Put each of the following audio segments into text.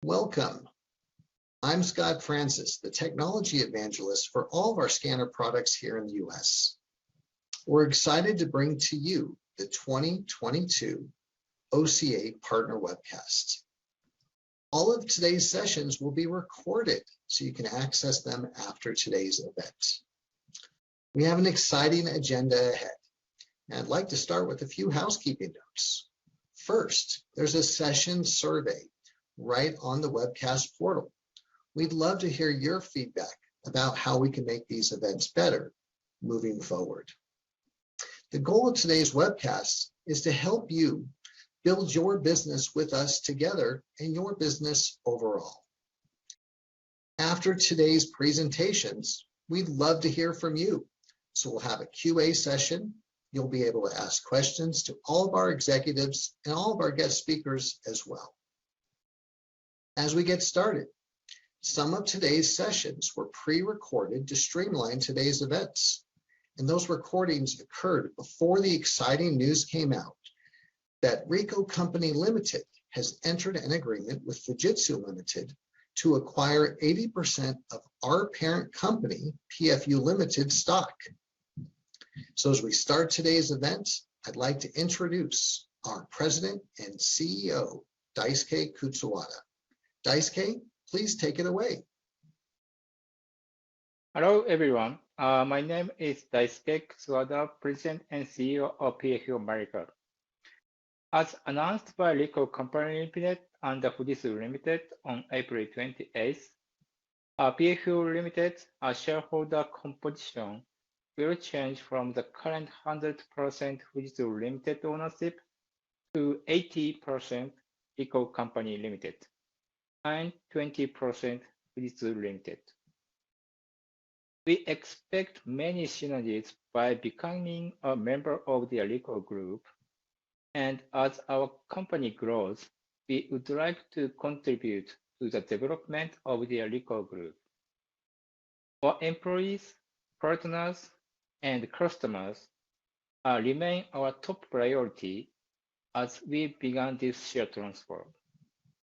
Welcome. I'm Scott Francis, the technology evangelist for all of our scanner products here in the US. We're excited to bring to you the 2022 OCA Partner Webcast. All of today's sessions will be recorded so you can access them after today's event. We have an exciting agenda ahead, and I'd like to start with a few housekeeping notes. First, there's a session survey right on the webcast portal. We'd love to hear your feedback about how we can make these events better moving forward. The goal of today's webcast is to help you build your business with us together and your business overall. After today's presentations, we'd love to hear from you. So we'll have a QA session. You'll be able to ask questions to all of our executives and all of our guest speakers as well. As we get started, some of today's sessions were pre-recorded to streamline today's events. And those recordings occurred before the exciting news came out that Ricoh Company Limited has entered an agreement with Fujitsu Limited to acquire 80% of our parent company, PFU Limited stock. So as we start today's event, I'd like to introduce our President and CEO, Daisuke Kutsuwada. Daisuke, please take it away. Hello, everyone. My name is Daisuke Kutsuwada, President and CEO of PFU America. As announced by Ricoh Company Limited and Fujitsu Limited on April 28th, PFU Limited, shareholder composition will change from the current 100% Fujitsu Limited ownership to 80% Ricoh Company Limited and 20% Fujitsu Limited. We expect many synergies by becoming a member of the Ricoh Group, and as our company grows, we would like to contribute to the development of the Ricoh Group. Our employees, partners, and customers remain our top priority as we began this share transfer,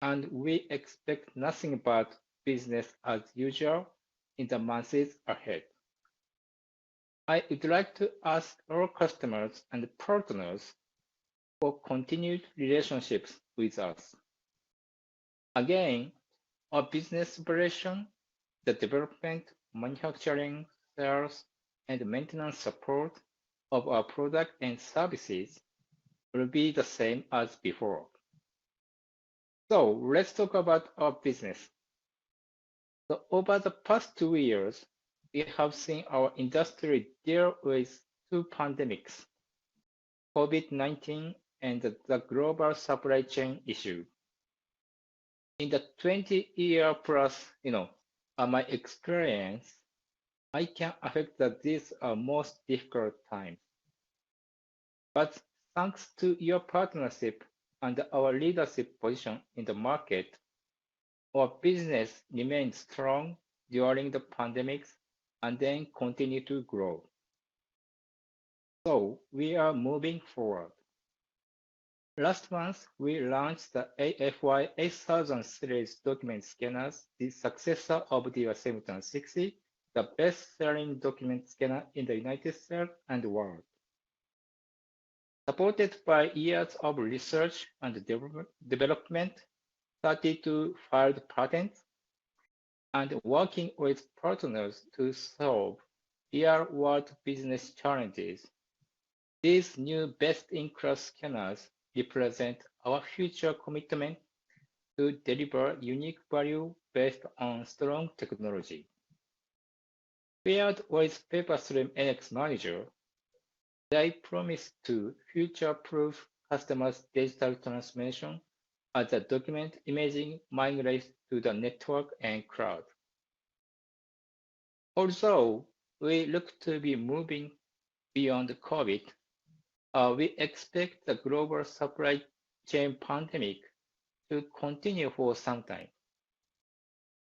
and we expect nothing but business as usual in the months ahead. I would like to ask our customers and partners for continued relationships with us. Again, our business operation, the development, manufacturing, sales, and maintenance support of our product and services will be the same as before. So let's talk about our business. So over the past 2 years, we have seen our industry deal with two pandemics, COVID-19 and the global supply chain issue. In the 20-year plus, my experience, I can affect that these are most difficult times. But thanks to your partnership and our leadership position in the market, our business remained strong during the pandemics and then continue to grow. So we are moving forward. Last month, we launched the AFY 8000 series document scanners, the successor of the 7160, the best-selling document scanner in the United States and the world. Supported by years of research and development, 32 filed patents, and working with partners to solve real-world business challenges, these new best-in-class scanners represent our future commitment to deliver unique value based on strong technology. Paired with PaperStream NX Manager, they promise to future-proof customers' digital transformation as the document imaging migrates to the network and cloud. Although we look to be moving beyond COVID, we expect the global supply chain pandemic to continue for some time.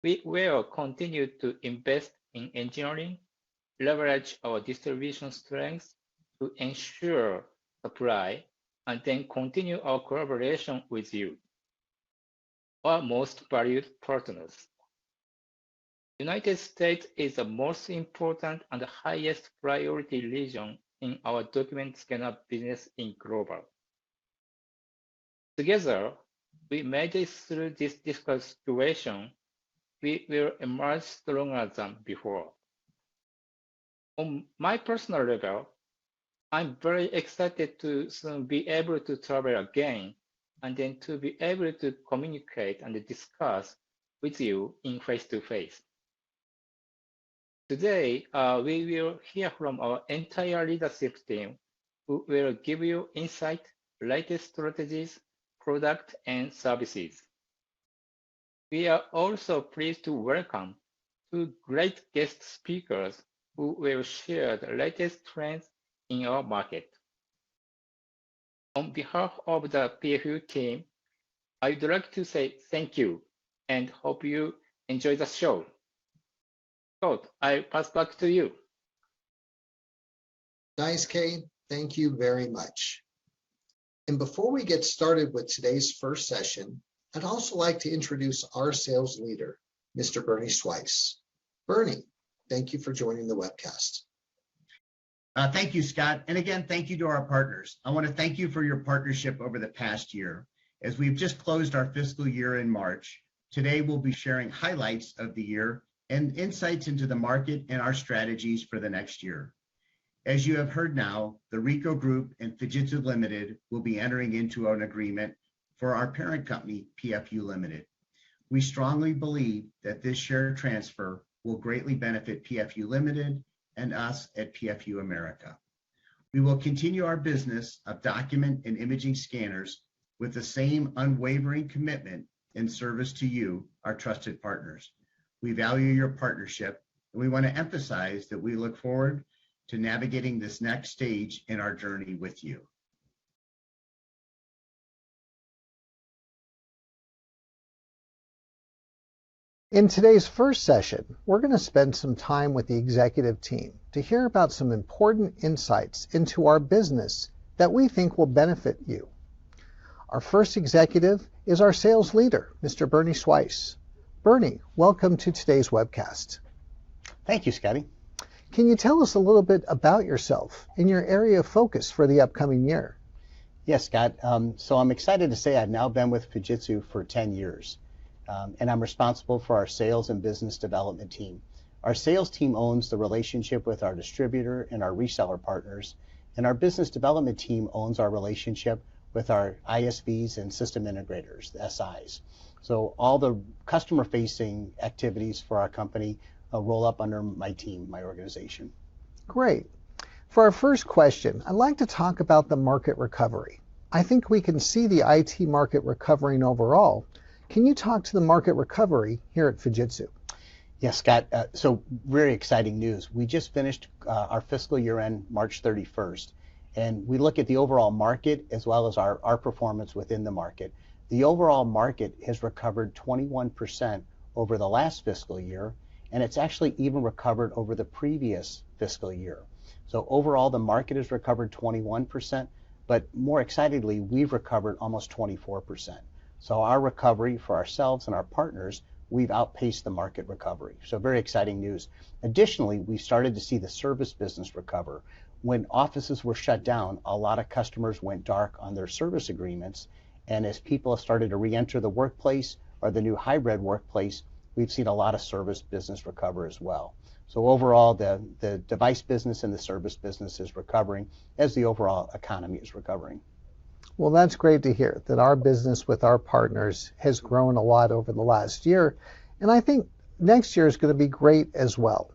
We will continue to invest in engineering, leverage our distribution strengths to ensure supply, and then continue our collaboration with you. our most valued partners. United States is the most important and highest priority region in our document scanner business in global. Together, we made it through this difficult situation. We will emerge stronger than before. On my personal level, I'm very excited to soon be able to travel again and then to be able to communicate and discuss with you in face-to-face. Today, we will hear from our entire leadership team who will give you insight, latest strategies, product, and services. We are also pleased to welcome two great guest speakers who will share the latest trends in our market. On behalf of the PFU team, I'd like to say thank you and hope you enjoy the show. Scott, I pass back to you. Daisuke, thank you very much. And before we get started with today's first session, I'd also like to introduce our sales leader, Mr. Bernie Schweiss. Bernie, thank you for joining the webcast. Thank you, Scott. And again, thank you to our partners. I want to thank you for your partnership over the past year. As we've just closed our fiscal year in March, today we'll be sharing highlights of the year and insights into the market and our strategies for the next year. As you have heard now, the Ricoh Group and Fujitsu Limited will be entering into an agreement for our parent company, PFU Limited. We strongly believe that this share transfer will greatly benefit PFU Limited and us at PFU America. We will continue our business of document and imaging scanners with the same unwavering commitment and service to you, our trusted partners. We value your partnership, and we want to emphasize that we look forward to navigating this next stage in our journey with you. In today's first session, we're going to spend some time with the executive team to hear about some important insights into our business that we think will benefit you. Our first executive is our sales leader, Mr. Bernie Schweiss. Bernie, welcome to today's webcast. Thank you, Scotty. Can you tell us a little bit about yourself and your area of focus for the upcoming year? Yes, Scott. So I'm excited to say I've now been with Fujitsu for 10 years, and I'm responsible for our sales and business development team. Our sales team owns the relationship with our distributor and our reseller partners, and our business development team owns our relationship with our ISVs and system integrators, the SIs. So all the customer-facing activities for our company roll up under my team, my organization. Great. For our first question, I'd like to talk about the market recovery. I think we can see the IT market recovering overall. Can you talk to the market recovery here at Fujitsu? Yes, Scott. So very exciting news. We just finished our fiscal year end March 31st, and we look at the overall market as well as our performance within the market. The overall market has recovered 21% over the last fiscal year, and it's actually even recovered over the previous fiscal year. So overall, the market has recovered 21%, but more excitedly, we've recovered almost 24%. So our recovery for ourselves and our partners, we've outpaced the market recovery. So very exciting news. Additionally, we started to see the service business recover. When offices were shut down, a lot of customers went dark on their service agreements, and as people have started to re-enter the workplace or the new hybrid workplace, we've seen a lot of service business recover as well. So overall, the device business and the service business is recovering as the overall economy is recovering. Well, that's great to hear that our business with our partners has grown a lot over the last year. And I think next year is going to be great as well.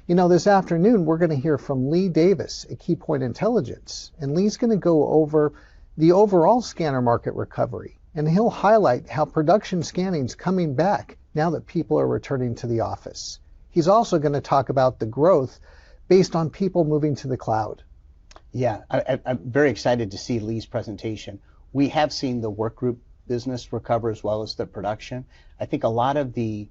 You know, this afternoon, we're going to hear from Lee Davis at Keypoint Intelligence. And Lee's going to go over the overall scanner market recovery. And he'll highlight how production scanning is coming back now that people are returning to the office. He's also going to talk about the growth based on people moving to the cloud. Yeah, I'm very excited to see Lee's presentation. We have seen the workgroup business recover as well as the production. I think a lot of the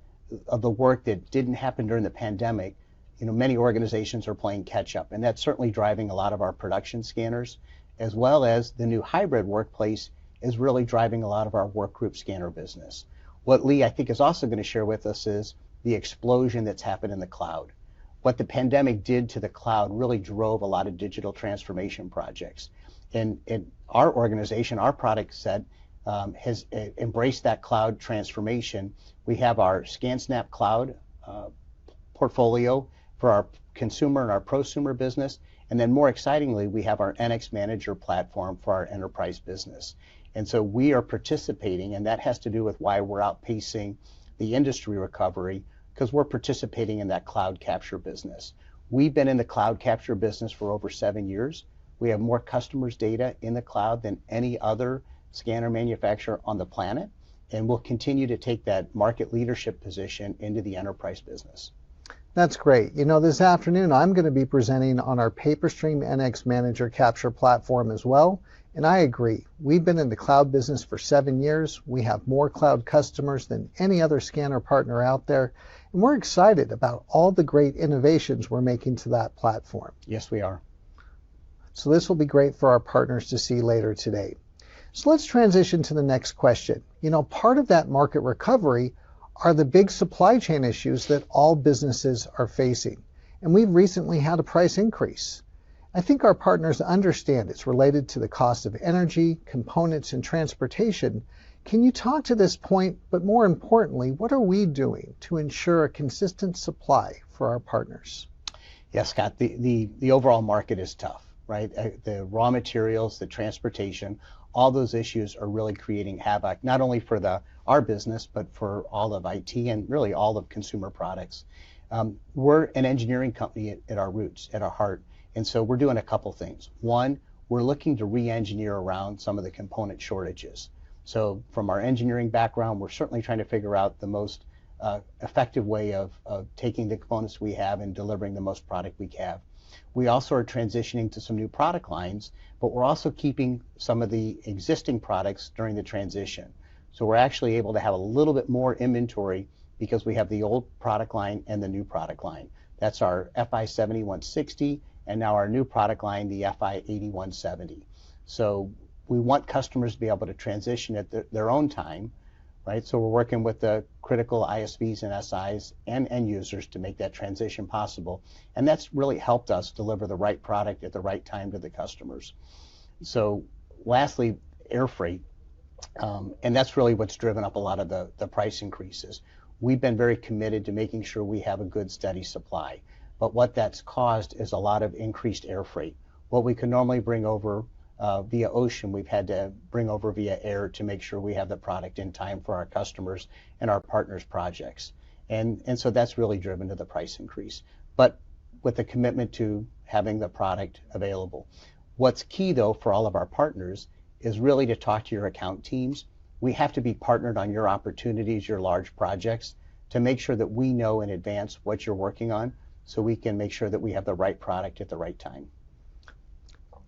work that didn't happen during the pandemic, you know, many organizations are playing catch up, and that's certainly driving a lot of our production scanners, as well as the new hybrid workplace is really driving a lot of our workgroup scanner business. What Lee, I think, is also going to share with us is the explosion that's happened in the cloud. What the pandemic did to the cloud really drove a lot of digital transformation projects. And in our organization, our product set has embraced that cloud transformation. We have our ScanSnap Cloud portfolio for our consumer and our prosumer business. And then more excitingly, we have our NX Manager platform for our enterprise business. And so we are participating, and that has to do with why we're outpacing the industry recovery, because we're participating in that cloud capture business. We've been in the cloud capture business for over 7 years. We have more customers' data in the cloud than any other scanner manufacturer on the planet, and we'll continue to take that market leadership position into the enterprise business. That's great. You know, this afternoon I'm going to be presenting on our PaperStream NX Manager capture platform as well. And I agree. We've been in the cloud business for 7 years. We have more cloud customers than any other scanner partner out there. And we're excited about all the great innovations we're making to that platform. Yes, we are. So this will be great for our partners to see later today. So let's transition to the next question. You know, part of that market recovery are the big supply chain issues that all businesses are facing. And we've recently had a price increase. I think our partners understand it's related to the cost of energy, components, and transportation. Can you talk to this point, but more importantly, what are we doing to ensure a consistent supply for our partners? Yes, Scott, the overall market is tough, right? The raw materials, the transportation, all those issues are really creating havoc, not only for our business, but for all of IT and really all of consumer products. We're an engineering company at our roots, at our heart. And so we're doing a couple things. One, we're looking to re-engineer around some of the component shortages. So from our engineering background, we're certainly trying to figure out the most effective way of taking the components we have and delivering the most product we have. We also are transitioning to some new product lines, but we're also keeping some of the existing products during the transition. So we're actually able to have a little bit more inventory because we have the old product line and the new product line. That's our FI 7160 and now our new product line, the FI 8170. So we want customers to be able to transition at their own time, right? So we're working with the critical ISVs and SIs and end users to make that transition possible. And that's really helped us deliver the right product at the right time to the customers. So lastly, air freight. And that's really what's driven up a lot of the price increases. We've been very committed to making sure we have a good, steady supply. But what that's caused is a lot of increased air freight. What we could normally bring over via ocean, we've had to bring over via air to make sure we have the product in time for our customers and our partners' projects. And so that's really driven to the price increase, but with a commitment to having the product available. What's key, though, for all of our partners is really to talk to your account teams. We have to be partnered on your opportunities, your large projects, to make sure that we know in advance what you're working on so we can make sure that we have the right product at the right time.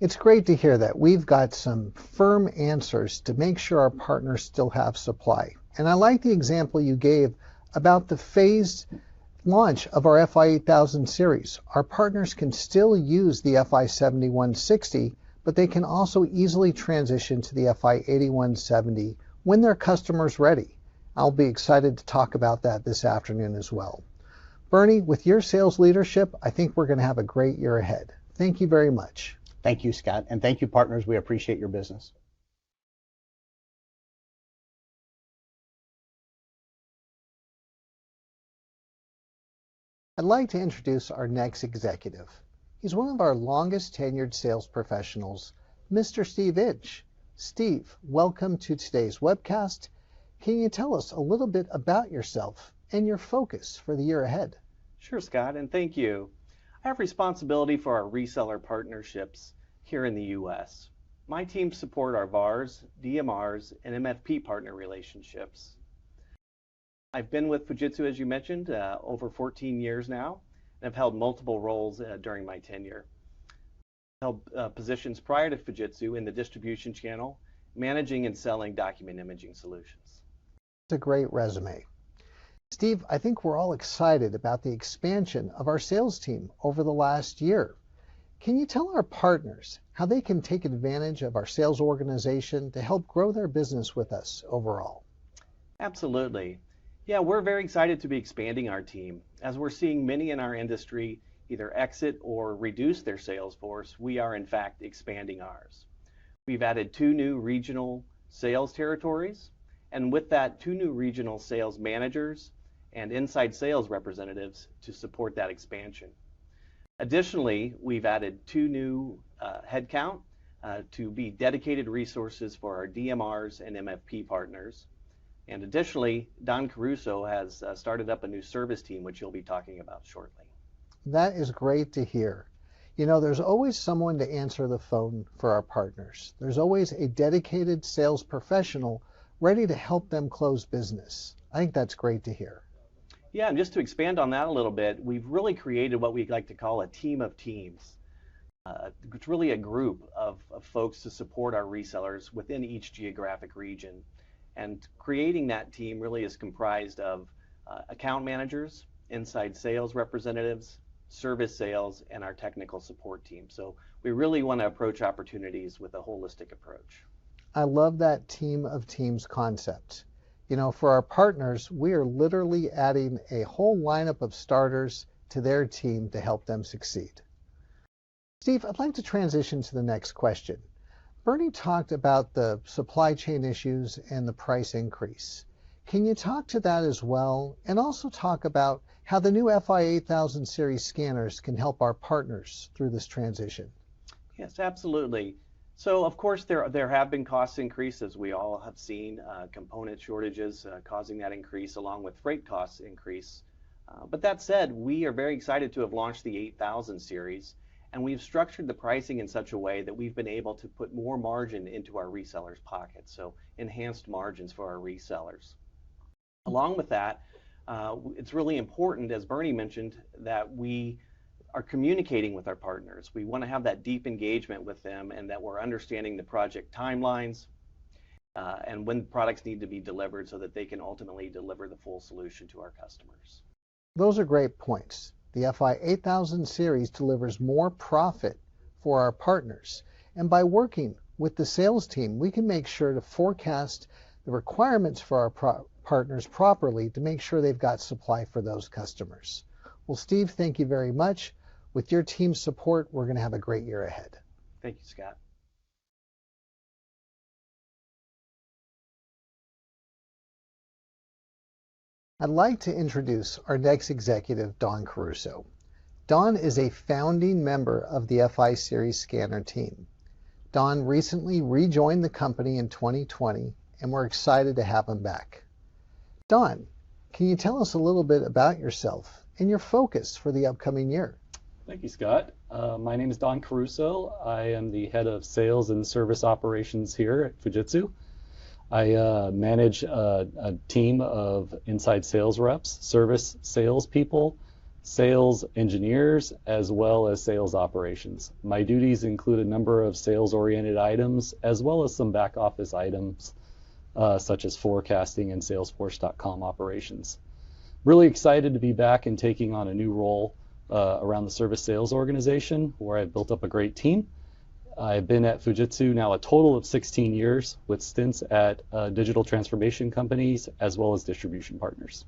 It's great to hear that we've got some firm answers to make sure our partners still have supply. And I like the example you gave about the phased launch of our FI 8000 series. Our partners can still use the FI 7160, but they can also easily transition to the FI 8170 when their customer's ready. I'll be excited to talk about that this afternoon as well. Bernie, with your sales leadership, I think we're going to have a great year ahead. Thank you very much. Thank you, Scott, and thank you, partners. We appreciate your business. I'd like to introduce our next executive. He's one of our longest tenured sales professionals, Mr. Steve Inch. Steve, welcome to today's webcast. Can you tell us a little bit about yourself and your focus for the year ahead? Sure, Scott, and thank you. I have responsibility for our reseller partnerships here in the U.S. My teams support our VARs, DMRs, and MFP partner relationships. I've been with Fujitsu, as you mentioned, over 14 years now, and I've held multiple roles during my tenure. I held positions prior to Fujitsu in the distribution channel, managing and selling document imaging solutions. It's a great resume. Steve, I think we're all excited about the expansion of our sales team over the last year. Can you tell our partners how they can take advantage of our sales organization to help grow their business with us overall? Absolutely. Yeah, we're very excited to be expanding our team. As we're seeing many in our industry either exit or reduce their sales force, we are in fact expanding ours. We've added 2 new regional sales territories, and with that, 2 new regional sales managers and inside sales representatives to support that expansion. Additionally, we've added 2 new headcount to be dedicated resources for our DMRs and MFP partners. And additionally, Don Caruso has started up a new service team, which he'll be talking about shortly. That is great to hear. You know, there's always someone to answer the phone for our partners. There's always a dedicated sales professional ready to help them close business. I think that's great to hear. Yeah, and just to expand on that a little bit, we've really created what we like to call a team of teams. It's really a group of folks to support our resellers within each geographic region. And creating that team really is comprised of account managers, inside sales representatives, service sales, and our technical support team. So we really want to approach opportunities with a holistic approach. I love that team of teams concept. You know, for our partners, we are literally adding a whole lineup of starters to their team to help them succeed. Steve, I'd like to transition to the next question. Bernie talked about the supply chain issues and the price increase. Can you talk to that as well, and also talk about how the new FI 8000 series scanners can help our partners through this transition? Yes, absolutely. So of course there have been cost increases. We all have seen component shortages causing that increase, along with freight costs increase. But that said, we are very excited to have launched the 8000 series, and we've structured the pricing in such a way that we've been able to put more margin into our resellers' pockets, so enhanced margins for our resellers. Along with that, it's really important, as Bernie mentioned, that we are communicating with our partners. We want to have that deep engagement with them, and that we're understanding the project timelines and when products need to be delivered so that they can ultimately deliver the full solution to our customers. Those are great points. The FI 8000 series delivers more profit for our partners. And by working with the sales team, we can make sure to forecast the requirements for our partners properly to make sure they've got supply for those customers. Well, Steve, thank you very much. With your team's support, we're going to have a great year ahead. Thank you, Scott. I'd like to introduce our next executive, Don Caruso. Don is a founding member of the FI Series scanner team. Don recently rejoined the company in 2020, and we're excited to have him back. Don, can you tell us a little bit about yourself and your focus for the upcoming year? Thank you, Scott. My name is Don Caruso. I am the head of sales and service operations here at Fujitsu. I manage a team of inside sales reps, service salespeople, sales engineers, as well as sales operations. My duties include a number of sales-oriented items, as well as some back office items, such as forecasting and Salesforce.com operations. Really excited to be back and taking on a new role around the service sales organization, where I've built up a great team. I've been at Fujitsu now a total of 16 years, with stints at digital transformation companies as well as distribution partners.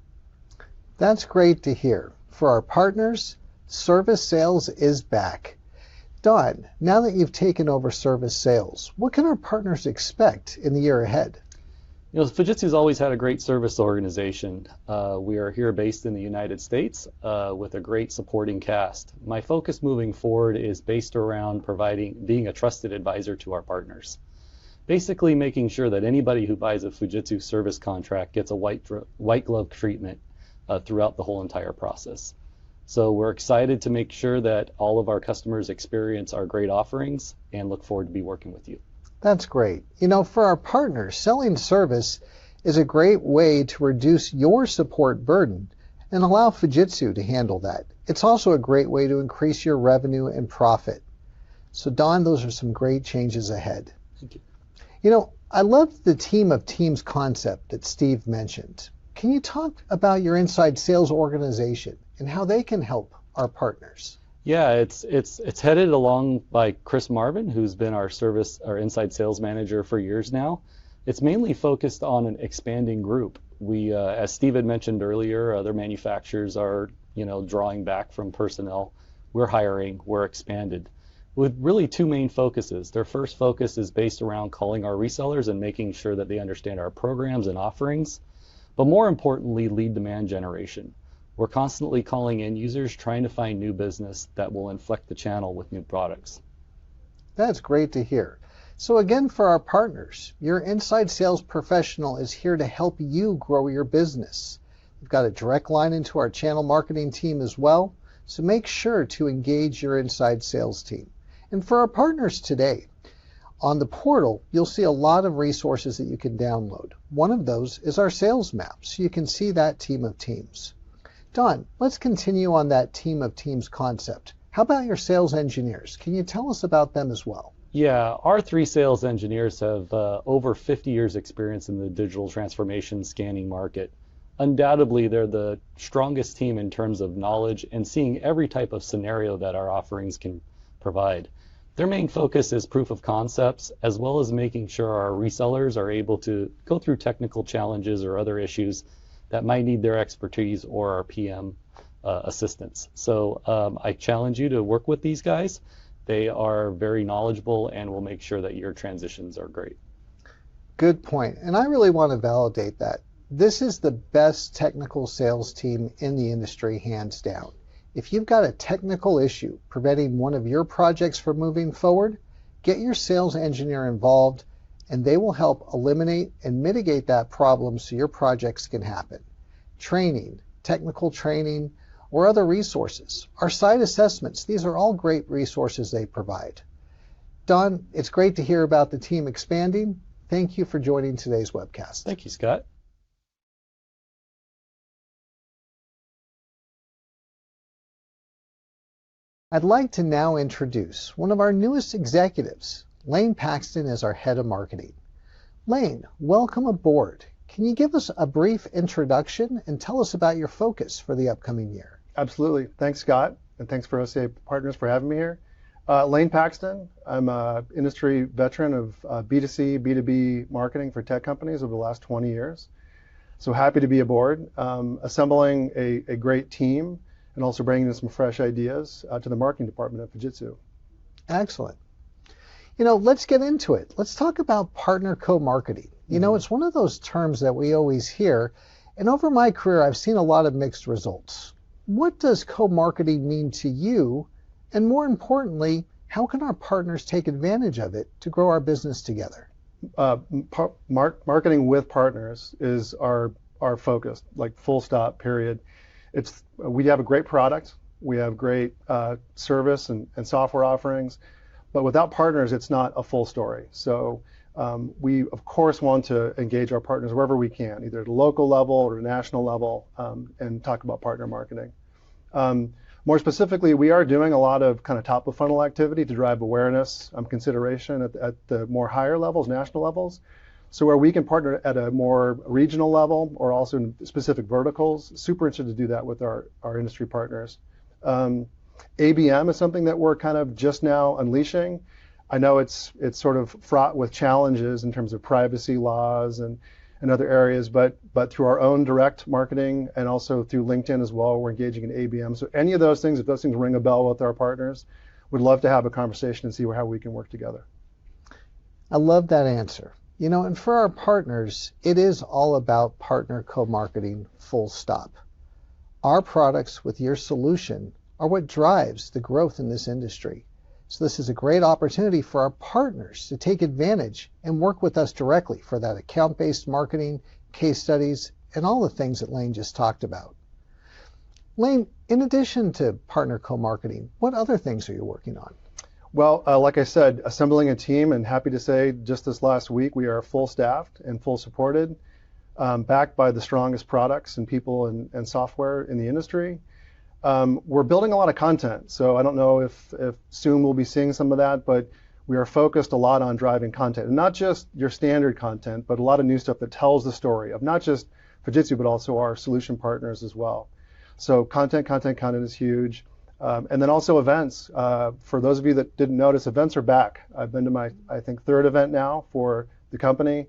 That's great to hear. For our partners, service sales is back. Don, now that you've taken over service sales, what can our partners expect in the year ahead? You know, Fujitsu's always had a great service organization. We are here based in the United States with a great supporting cast. My focus moving forward is based around being a trusted advisor to our partners. Basically making sure that anybody who buys a Fujitsu service contract gets a white glove treatment throughout the whole entire process. So we're excited to make sure that all of our customers experience our great offerings, and look forward to be working with you. That's great. You know, for our partners, selling service is a great way to reduce your support burden and allow Fujitsu to handle that. It's also a great way to increase your revenue and profit. So Don, those are some great changes ahead. Thank you. You know, I love the team of teams concept that Steve mentioned. Can you talk about your inside sales organization and how they can help our partners? Yeah, it's headed along by Chris Marvin, who's been our inside sales manager for years now. It's mainly focused on an expanding group. As Steve had mentioned earlier, other manufacturers are, drawing back from personnel. We're hiring, we're expanded with really two main focuses. Their first focus is based around calling our resellers and making sure that they understand our programs and offerings, but more importantly, lead demand generation. We're constantly calling end users, trying to find new business that will inflect the channel with new products. That's great to hear. So again, for our partners, your inside sales professional is here to help you grow your business. We've got a direct line into our channel marketing team as well, so make sure to engage your inside sales team. And for our partners today, on the portal, you'll see a lot of resources that you can download. One of those is our sales map, so you can see that team of teams. Don, let's continue on that team of teams concept. How about your sales engineers? Can you tell us about them as well? Yeah, our 3 sales engineers have over 50 years experience in the digital transformation scanning market. Undoubtedly, they're the strongest team in terms of knowledge and seeing every type of scenario that our offerings can provide. Their main focus is proof of concepts, as well as making sure our resellers are able to go through technical challenges or other issues that might need their expertise or our PM assistance. So I challenge you to work with these guys. They are very knowledgeable and will make sure that your transitions are great. Good point. And I really want to validate that. This is the best technical sales team in the industry, hands down. If you've got a technical issue preventing one of your projects from moving forward, get your sales engineer involved and they will help eliminate and mitigate that problem so your projects can happen. Training, technical training, or other resources. Our site assessments, these are all great resources they provide. Don, it's great to hear about the team expanding. Thank you for joining today's webcast. Thank you, Scott. I'd like to now introduce one of our newest executives. Lane Paxton is our head of marketing. Lane, welcome aboard. Can you give us a brief introduction and tell us about your focus for the upcoming year? Absolutely. Thanks, Scott, and thanks for OCA Partners for having me here. Lane Paxton, I'm an industry veteran of B2C, B2B marketing for tech companies over the last 20 years. So happy to be aboard, assembling a great team and also bringing in some fresh ideas to the marketing department at Fujitsu. Excellent. Let's get into it. Let's talk about partner co-marketing. It's one of those terms that we always hear, and over my career, I've seen a lot of mixed results. What does co-marketing mean to you? And more importantly, how can our partners take advantage of it to grow our business together? Marketing with partners is our focus, like full stop, period. We have a great product, we have great service and software offerings, but without partners, it's not a full story. So we, of course, want to engage our partners wherever we can, either at a local level or a national level, and talk about partner marketing. More specifically, we are doing a lot of kind of top of funnel activity to drive awareness, consideration at the more higher levels, national levels. So where we can partner at a more regional level or also in specific verticals, super interested to do that with our industry partners. ABM is something that we're kind of just now unleashing. I know it's sort of fraught with challenges in terms of privacy laws and other areas, but through our own direct marketing and also through LinkedIn as well, we're engaging in ABM. So any of those things, if those things ring a bell with our partners, we'd love to have a conversation and see how we can work together. I love that answer. And for our partners, it is all about partner co-marketing, full stop. Our products with your solution are what drives the growth in this industry. So this is a great opportunity for our partners to take advantage and work with us directly for that account-based marketing, case studies, and all the things that Lane just talked about. Lane, in addition to partner co-marketing, what other things are you working on? Well, like I said, assembling a team, and happy to say just this last week we are full staffed and full supported, backed by the strongest products and people and software in the industry. We're building a lot of content, so I don't know if soon we'll be seeing some of that, but we are focused a lot on driving content, and not just your standard content, but a lot of new stuff that tells the story of not just Fujitsu, but also our solution partners as well. So content is huge. And then also events. For those of you that didn't notice, events are back. I've been to my, I think, third event now for the company.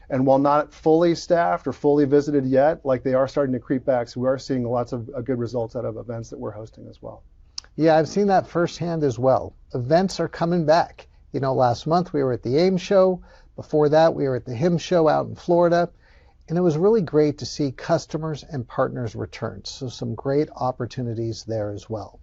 And while not fully staffed or fully visited yet, like they are starting to creep back, so we are seeing lots of good results out of events that we're hosting as well. Yeah, I've seen that firsthand as well. Events are coming back. You know, last month we were at the AIM show. Before that, we were at the HIM show out in Florida. And it was really great to see customers and partners return. So some great opportunities there as well.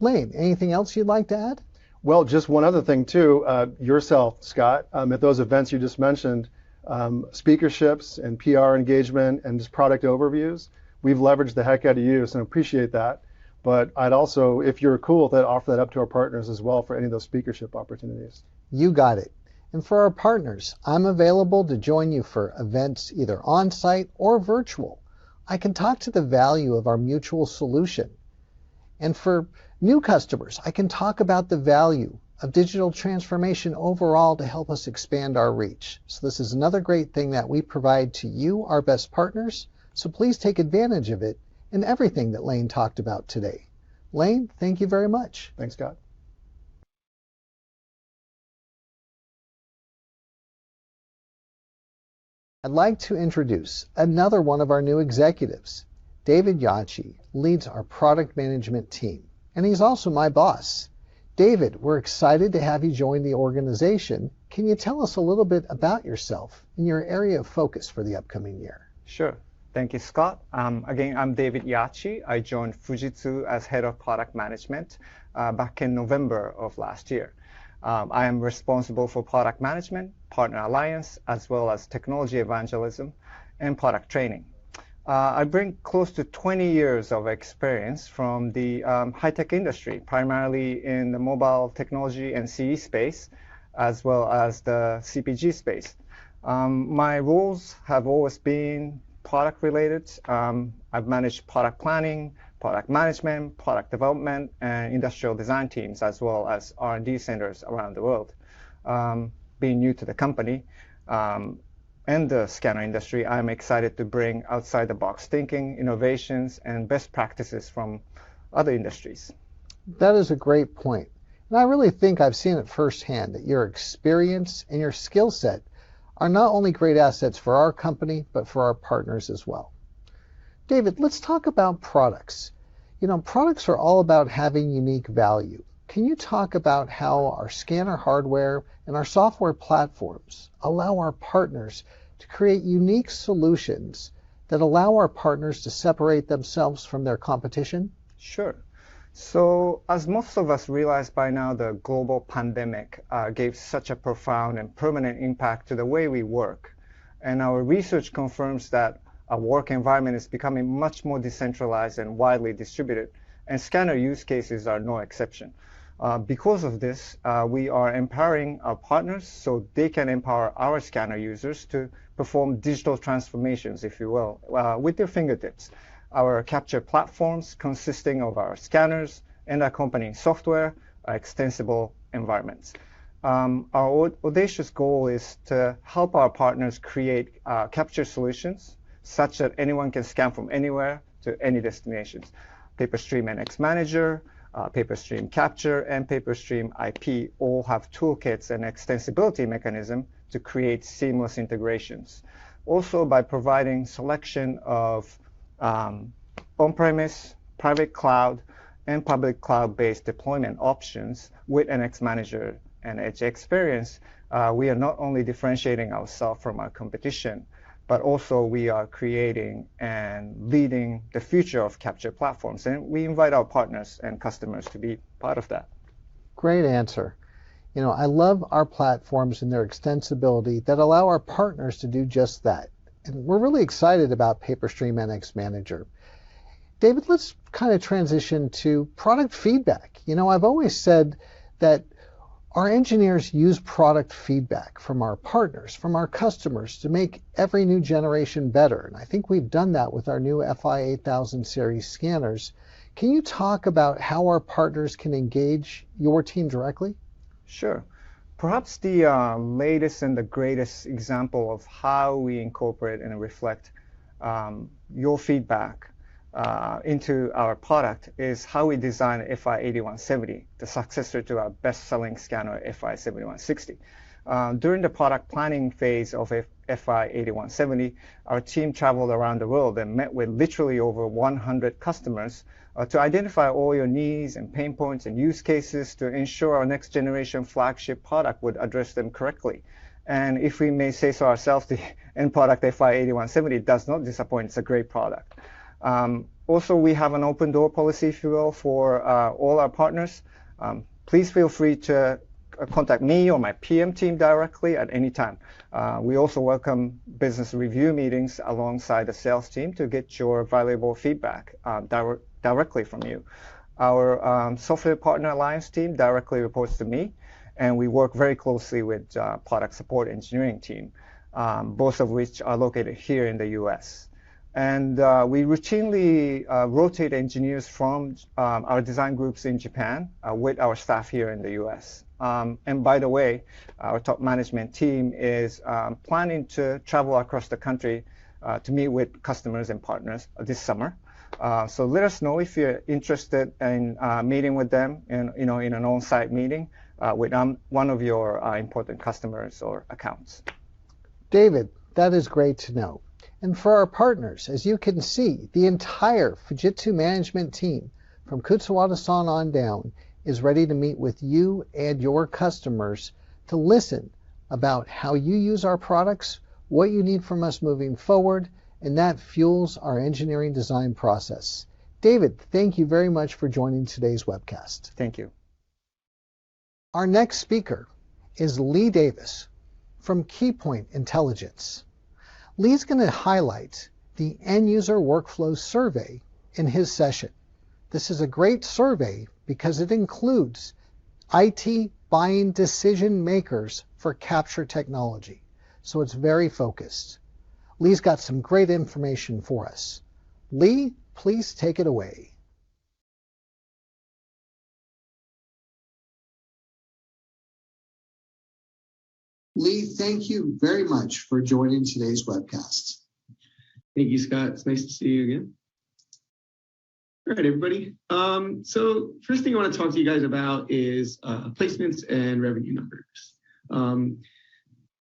Lane, anything else you'd like to add? Well, just one other thing too, yourself, Scott, at those events you just mentioned, speakerships and PR engagement and just product overviews, we've leveraged the heck out of you, so I appreciate that. But I'd also, if you're cool with it, offer that up to our partners as well for any of those speakership opportunities. You got it. And for our partners, I'm available to join you for events either on-site or virtual. I can talk to the value of our mutual solution. And for new customers, I can talk about the value of digital transformation overall to help us expand our reach. So this is another great thing that we provide to you, our best partners. So please take advantage of it in everything that Lane talked about today. Lane, thank you very much. Thanks, Scott. I'd like to introduce another one of our new executives. David Yachi leads our product management team, and he's also my boss. David, we're excited to have you join the organization. Can you tell us a little bit about yourself and your area of focus for the upcoming year? Sure. Thank you, Scott. Again, I'm David Yachi. I joined Fujitsu as head of product management back in November of last year. I am responsible for product management, partner alliance, as well as technology evangelism and product training. I bring close to 20 years of experience from the high-tech industry, primarily in the mobile technology and CE space, as well as the CPG space. My roles have always been product related. I've managed product planning, product management, product development, and industrial design teams, as well as R&D centers around the world. Being new to the company and the scanner industry, I'm excited to bring outside the box thinking, innovations, and best practices from other industries. That is a great point. And I really think I've seen it firsthand that your experience and your skill set are not only great assets for our company, but for our partners as well. David, let's talk about products. You know, products are all about having unique value. Can you talk about how our scanner hardware and our software platforms allow our partners to create unique solutions that allow our partners to separate themselves from their competition? Sure. So as most of us realize by now, the global pandemic gave such a profound and permanent impact to the way we work. And our research confirms that our work environment is becoming much more decentralized and widely distributed, and scanner use cases are no exception. Because of this, we are empowering our partners so they can empower our scanner users to perform digital transformations, if you will, with their fingertips. Our capture platforms, consisting of our scanners and accompanying software, are extensible environments. Our audacious goal is to help our partners create capture solutions such that anyone can scan from anywhere to any destinations. PaperStream NX Manager, PaperStream Capture, and PaperStream IP all have toolkits and extensibility mechanism to create seamless integrations. Also, by providing selection of on-premise, private cloud, and public cloud-based deployment options with NX Manager and Edge Experience, we are not only differentiating ourselves from our competition, but also we are creating and leading the future of capture platforms. And we invite our partners and customers to be part of that. Great answer. You know, I love our platforms and their extensibility that allow our partners to do just that. And we're really excited about PaperStream NX Manager. David, let's kind of transition to product feedback. You know, I've always said that our engineers use product feedback from our partners, from our customers, to make every new generation better. And I think we've done that with our new FI 8000 series scanners. Can you talk about how our partners can engage your team directly? Sure. Perhaps the latest and the greatest example of how we incorporate and reflect your feedback into our product is how we design FI 8170, the successor to our best-selling scanner FI 7160. During the product planning phase of FI 8170, our team traveled around the world and met with literally over 100 customers to identify all your needs and pain points and use cases to ensure our next generation flagship product would address them correctly. And if we may say so ourselves, the end product FI 8170 does not disappoint. It's a great product. Also, we have an open door policy, if you will, for all our partners. Please feel free to contact me or my PM team directly at any time. We also welcome business review meetings alongside the sales team to get your valuable feedback directly from you. Our Software Partner Alliance team directly reports to me, and we work very closely with product support engineering team, both of which are located here in the US. And we routinely rotate engineers from our design groups in Japan with our staff here in the US. And by the way, our top management team is planning to travel across the country to meet with customers and partners this summer. So let us know if you're interested in meeting with them in an on-site meeting with one of your important customers or accounts. David, that is great to know. And for our partners, as you can see, the entire Fujitsu management team from Kutsuwada-san on down is ready to meet with you and your customers to listen about how you use our products, what you need from us moving forward, and that fuels our engineering design process. David, thank you very much for joining today's webcast. Thank you. Our next speaker is Lee Davis from Keypoint Intelligence. Lee's going to highlight the end user workflow survey in his session. This is a great survey because it includes IT buying decision makers for capture technology. So it's very focused. Lee's got some great information for us. Lee, please take it away. Lee, thank you very much for joining today's webcast. Thank you, Scott. It's nice to see you again. All right, everybody. So first thing I want to talk to you guys about is placements and revenue numbers.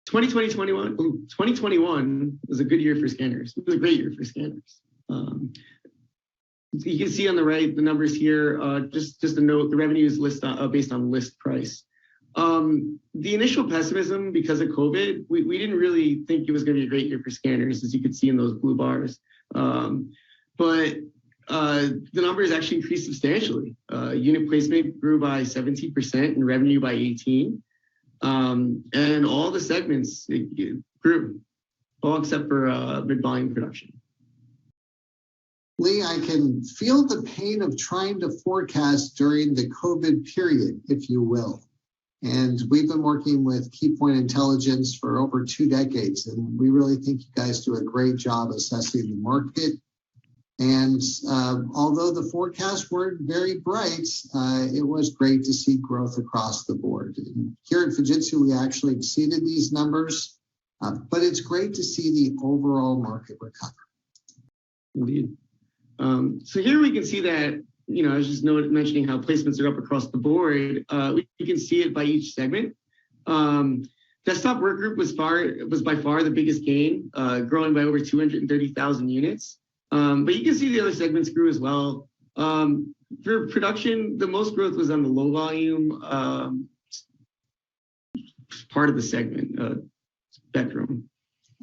2021 was a good year for scanners. It was a great year for scanners. You can see on the right the numbers here. Just a note, the revenue is based on list price. The initial pessimism because of COVID, we didn't really think it was going to be a great year for scanners, as you can see in those blue bars. But the numbers actually increased substantially. Unit placement grew by 17% and revenue by 18%. And all the segments grew, all except for mid-volume production. Lee, I can feel the pain of trying to forecast during the COVID period, if you will. And we've been working with Keypoint Intelligence for over 2 decades, and we really think you guys do a great job assessing the market. And although the forecasts weren't very bright, it was great to see growth across the board. And here at Fujitsu, we actually exceeded these numbers, but it's great to see the overall market recover. Indeed. So here we can see that, I was just mentioning how placements are up across the board. We can see it by each segment. Desktop Workgroup was by far the biggest gain, growing by over 230,000 units. But you can see the other segments grew as well. For production, the most growth was on the low volume part of the segment spectrum.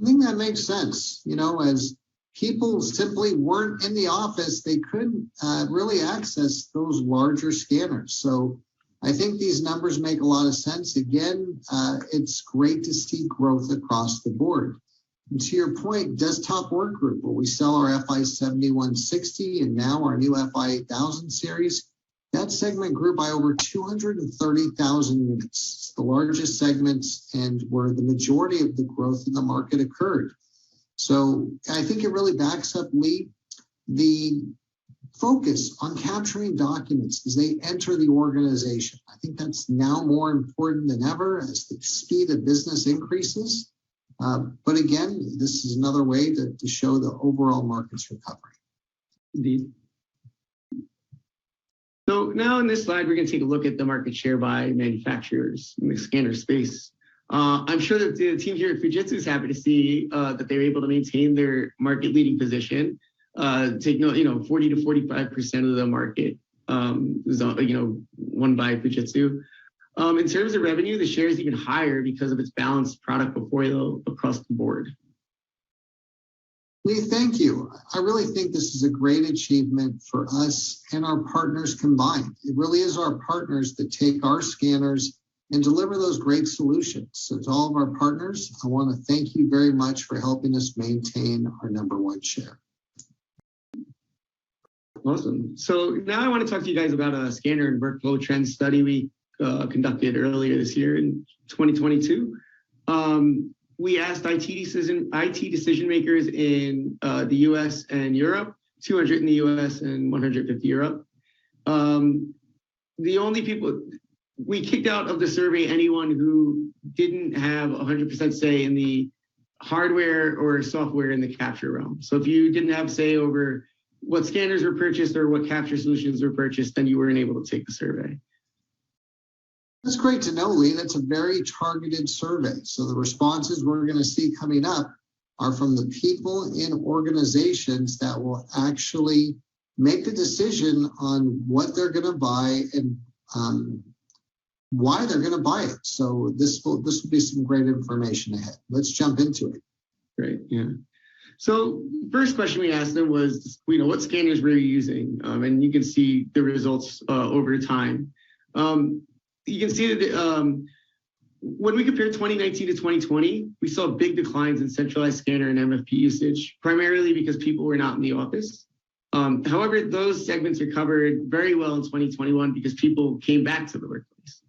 I think that makes sense. As people simply weren't in the office, they couldn't really access those larger scanners. So I think these numbers make a lot of sense. Again, it's great to see growth across the board. And to your point, Desktop Workgroup, where we sell our FI 7160 and now our new FI 8000 series, that segment grew by over 230,000 units. It's the largest segment and where the majority of the growth in the market occurred. So I think it really backs up, Lee, the focus on capturing documents as they enter the organization. I think that's now more important than ever as the speed of business increases. But again, this is another way to show the overall market's recovery. Indeed. So now in this slide, we're going to take a look at the market share by manufacturers in the scanner space. I'm sure that the team here at Fujitsu is happy to see that they're able to maintain their market-leading position, take 40 to 45% of the market is won by Fujitsu. In terms of revenue, the share is even higher because of its balanced product portfolio across the board. Lee, thank you. I really think this is a great achievement for us and our partners combined. It really is our partners that take our scanners and deliver those great solutions. So to all of our partners, I want to thank you very much for helping us maintain our #1 share. Awesome. So now I want to talk to you guys about a scanner and workflow trend study we conducted earlier this year in 2022. We asked IT decision makers in the US and Europe, 200 in the US and 150 Europe. The only people, we kicked out of the survey anyone who didn't have 100% say in the hardware or software in the capture realm. So if you didn't have say over what scanners were purchased or what capture solutions were purchased, then you weren't able to take the survey. That's great to know, Lee. That's a very targeted survey. So the responses we're going to see coming up are from the people in organizations that will actually make the decision on what they're going to buy and why they're going to buy it. So this will be some great information ahead. Let's jump into it. Great, yeah. So first question we asked them was, what scanners were you using? And you can see the results over time. You can see that when we compared 2019 to 2020, we saw big declines in centralized scanner and MFP usage, primarily because people were not in the office. However, those segments recovered very well in 2021 because people came back to the workplace.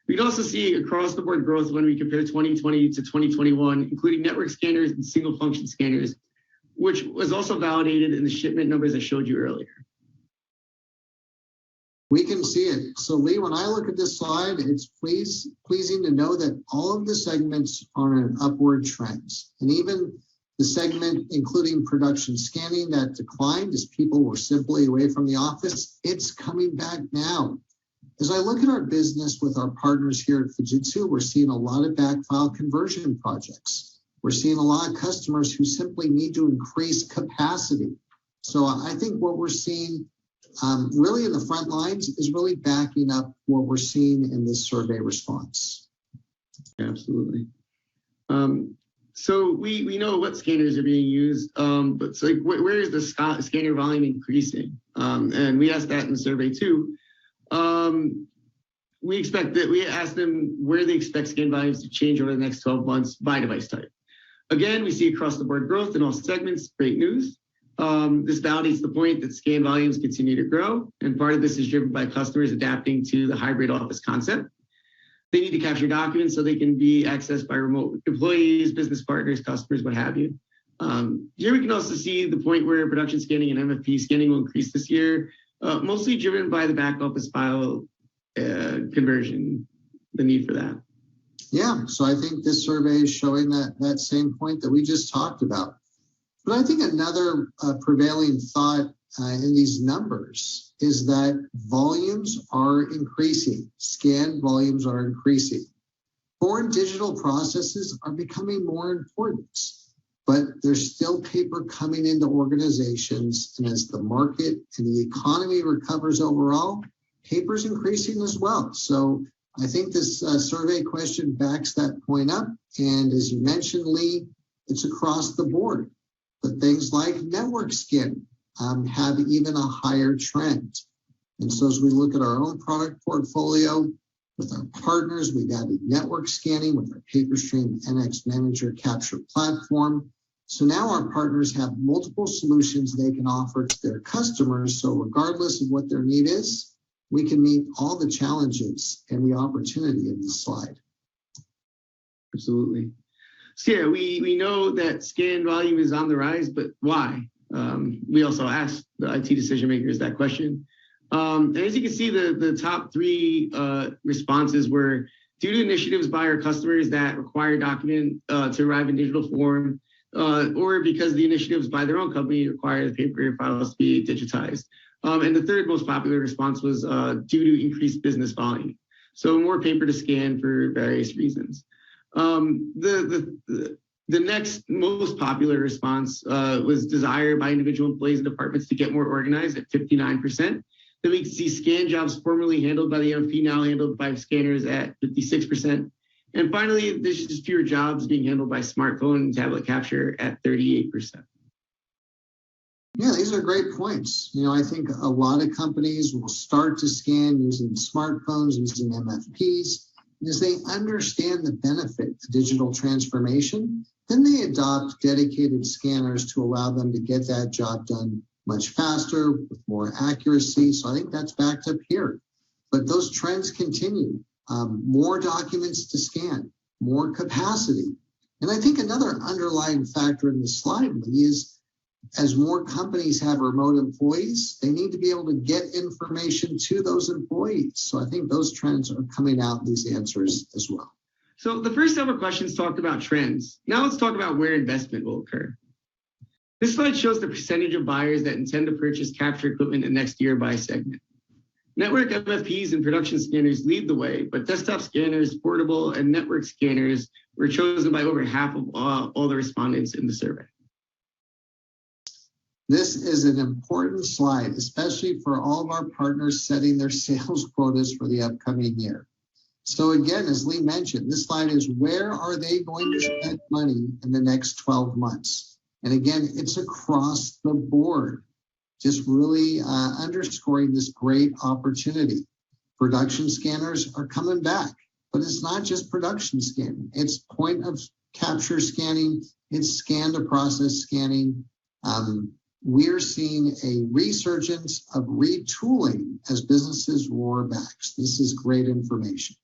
We can also see across the board growth when we compare 2020 to 2021, including network scanners and single function scanners, which was also validated in the shipment numbers I showed you earlier. We can see it. So Lee, when I look at this slide, it's pleasing to know that all of the segments are in an upward trend. And even the segment, including production scanning, that declined as people were simply away from the office, it's coming back now. As I look at our business with our partners here at Fujitsu, we're seeing a lot of backfile conversion projects. We're seeing a lot of customers who simply need to increase capacity. So I think what we're seeing really in the front lines is really backing up what we're seeing in this survey response. Absolutely. So we know what scanners are being used, but it's like, where is the scanner volume increasing? And we asked that in the survey too. We asked them where they expect scan volumes to change over the next 12 months by device type. Again, we see across the board growth in all segments, great news. This validates the point that scan volumes continue to grow, and part of this is driven by customers adapting to the hybrid office concept. They need to capture documents so they can be accessed by remote employees, business partners, customers, what have you. Here we can also see the point where production scanning and MFP scanning will increase this year, mostly driven by the back office file conversion, the need for that. Yeah, so I think this survey is showing that same point that we just talked about. But I think another prevailing thought in these numbers is that volumes are increasing. Scan volumes are increasing. Foreign digital processes are becoming more important, but there's still paper coming into organizations. And as the market and the economy recovers overall, paper's increasing as well. So I think this survey question backs that point up. And as you mentioned, Lee, it's across the board. But things like network scanning have even a higher trend. And so as we look at our own product portfolio with our partners, we've added network scanning with our PaperStream NX Manager capture platform. So now our partners have multiple solutions they can offer to their customers. So regardless of what their need is, we can meet all the challenges and the opportunity in this slide. Absolutely. So yeah, we know that scan volume is on the rise, but why? We also asked the IT decision makers that question. And as you can see, the top three responses were due to initiatives by our customers that require document to arrive in digital form, or because the initiatives by their own company require the paper files to be digitized. And the third most popular response was due to increased business volume. So more paper to scan for various reasons. The next most popular response was desire by individual employees and departments to get more organized at 59%. Then we can see scan jobs formerly handled by the MFP now handled by scanners at 56%. And finally, there's just fewer jobs being handled by smartphone and tablet capture at 38%. Yeah, these are great points. You know, I think a lot of companies will start to scan using smartphones, using MFPs. And as they understand the benefit of digital transformation, then they adopt dedicated scanners to allow them to get that job done much faster, with more accuracy. So I think that's backed up here. But those trends continue. More documents to scan, more capacity. And I think another underlying factor in the slide is as more companies have remote employees, they need to be able to get information to those employees. So I think those trends are coming out in these answers as well. So the first several questions talked about trends. Now let's talk about where investment will occur. This slide shows the percentage of buyers that intend to purchase capture equipment in the next year by segment. Network MFPs and production scanners lead the way, but desktop scanners, portable, and network scanners were chosen by over half of all the respondents in the survey. This is an important slide, especially for all of our partners setting their sales quotas for the upcoming year. So again, as Lee mentioned, this slide is where are they going to spend money in the next 12 months? And again, it's across the board, just really underscoring this great opportunity. Production scanners are coming back, but it's not just production scanning. It's point of capture scanning. It's scan to process scanning. We're seeing a resurgence of retooling as businesses roar back. So this is great information.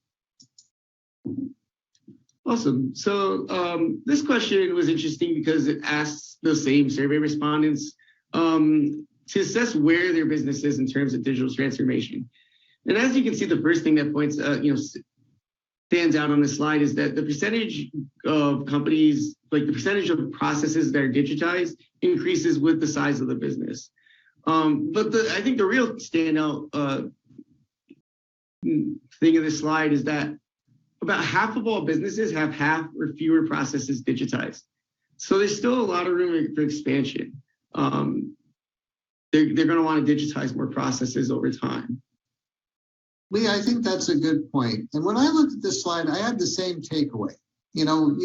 Awesome. So this question was interesting because it asks the same survey respondents to assess where their business is in terms of digital transformation. And as you can see, the first thing that points, stands out on this slide is that the percentage of companies, like the percentage of processes that are digitized, increases with the size of the business. But I think the real standout thing of this slide is that about half of all businesses have half or fewer processes digitized. So there's still a lot of room for expansion. They're going to want to digitize more processes over time. Lee, I think that's a good point. And when I looked at this slide, I had the same takeaway. You know,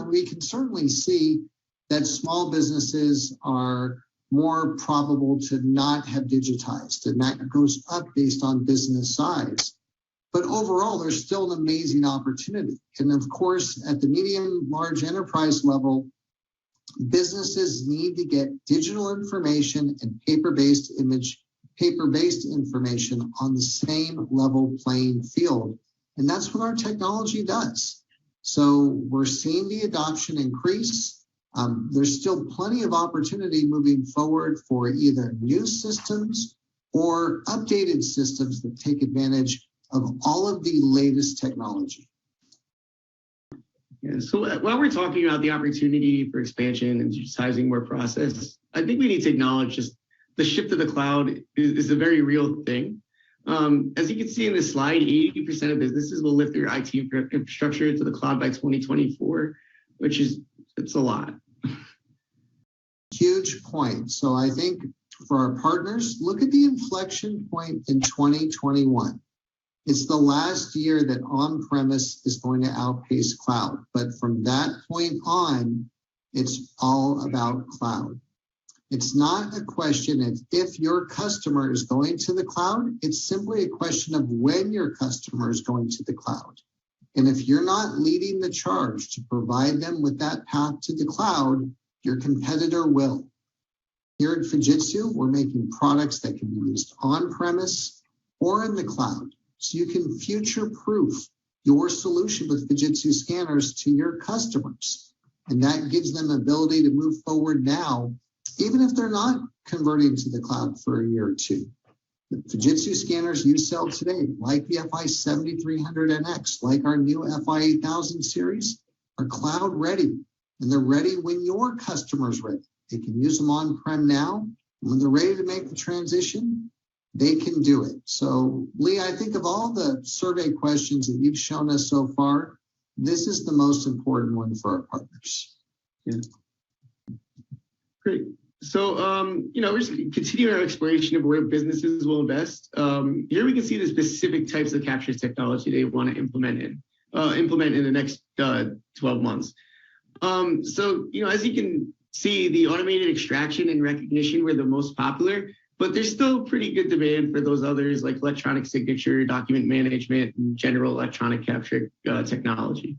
we can certainly see that small businesses are more probable to not have digitized, and that goes up based on business size. But overall, there's still an amazing opportunity. And of course, at the medium, large enterprise level, businesses need to get digital information and paper-based information on the same level playing field. And that's what our technology does. So we're seeing the adoption increase. There's still plenty of opportunity moving forward for either new systems or updated systems that take advantage of all of the latest technology. Yeah, so while we're talking about the opportunity for expansion and digitizing more process, I think we need to acknowledge just the shift to the cloud is a very real thing. As you can see in this slide, 80% of businesses will lift their IT infrastructure to the cloud by 2024, it's a lot. Huge point. So I think for our partners, look at the inflection point in 2021. It's the last year that on-premise is going to outpace cloud. But from that point on, it's all about cloud. It's not a question of if your customer is going to the cloud. It's simply a question of when your customer is going to the cloud. And if you're not leading the charge to provide them with that path to the cloud, your competitor will. Here at Fujitsu, we're making products that can be used on-premise or in the cloud. So you can future-proof your solution with Fujitsu scanners to your customers. And that gives them ability to move forward now, even if they're not converting to the cloud for a year or two. The Fujitsu scanners you sell today, like the FI 7300NX, like our new FI 8000 series, are cloud ready. And they're ready when your customer's ready. They can use them on-prem now. And when they're ready to make the transition, they can do it. So Lee, I think of all the survey questions that you've shown us so far, this is the most important one for our partners. Yeah. Great. So, we're just continuing our exploration of where businesses will invest. Here we can see the specific types of capture technology they want to implement in the next 12 months. So, as you can see, the automated extraction and recognition were the most popular, but there's still pretty good demand for those others like electronic signature, document management, and general electronic capture technology.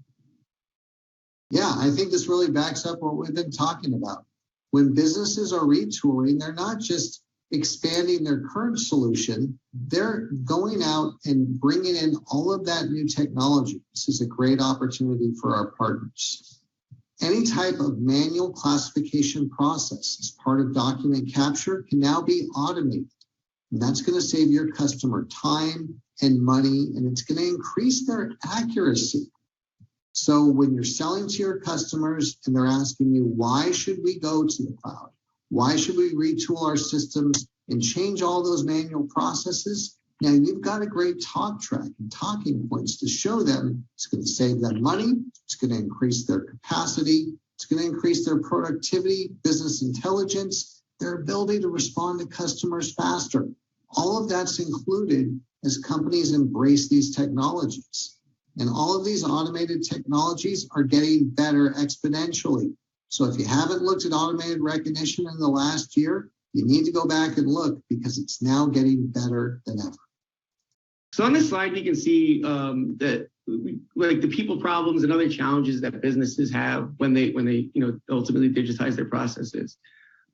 Yeah, I think this really backs up what we've been talking about. When businesses are retooling, they're not just expanding their current solution, they're going out and bringing in all of that new technology. This is a great opportunity for our partners. Any type of manual classification process as part of document capture can now be automated. And that's going to save your customer time and money, and it's going to increase their accuracy. So when you're selling to your customers and they're asking you, why should we go to the cloud? Why should we retool our systems and change all those manual processes? Now you've got a great talk track and talking points to show them it's going to save them money, it's going to increase their capacity, it's going to increase their productivity, business intelligence, their ability to respond to customers faster. All of that's included as companies embrace these technologies. And all of these automated technologies are getting better exponentially. So if you haven't looked at automated recognition in the last year, you need to go back and look because it's now getting better than ever. So on this slide, you can see that like the people problems and other challenges that businesses have when they ultimately digitize their processes.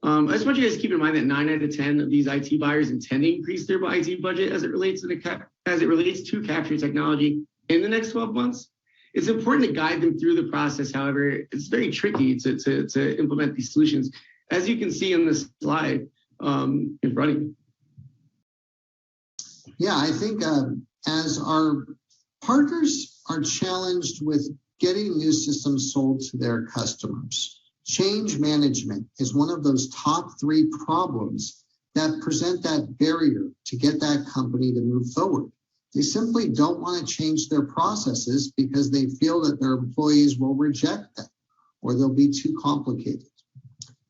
I just want you guys to keep in mind that 9 out of 10 of these IT buyers intend to increase their IT budget as it relates to capture technology in the next 12 months. It's important to guide them through the process. However, it's very tricky to implement these solutions, as you can see on this slide in front of you. Yeah, I think as our partners are challenged with getting new systems sold to their customers, change management is one of those top 3 problems that present that barrier to get that company to move forward. They simply don't want to change their processes because they feel that their employees will reject them or they'll be too complicated.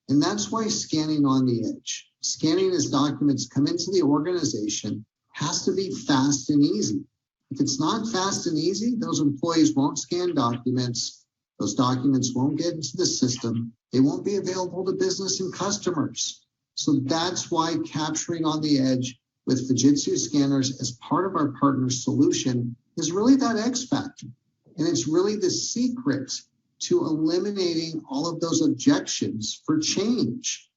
And that's why scanning on the edge, scanning as documents come into the organization, has to be fast and easy. If it's not fast and easy, those employees won't scan documents. Those documents won't get into the system. They won't be available to business and customers. So that's why capturing on the edge with Fujitsu scanners as part of our partner solution is really that X factor. And it's really the secret to eliminating all of those objections for change.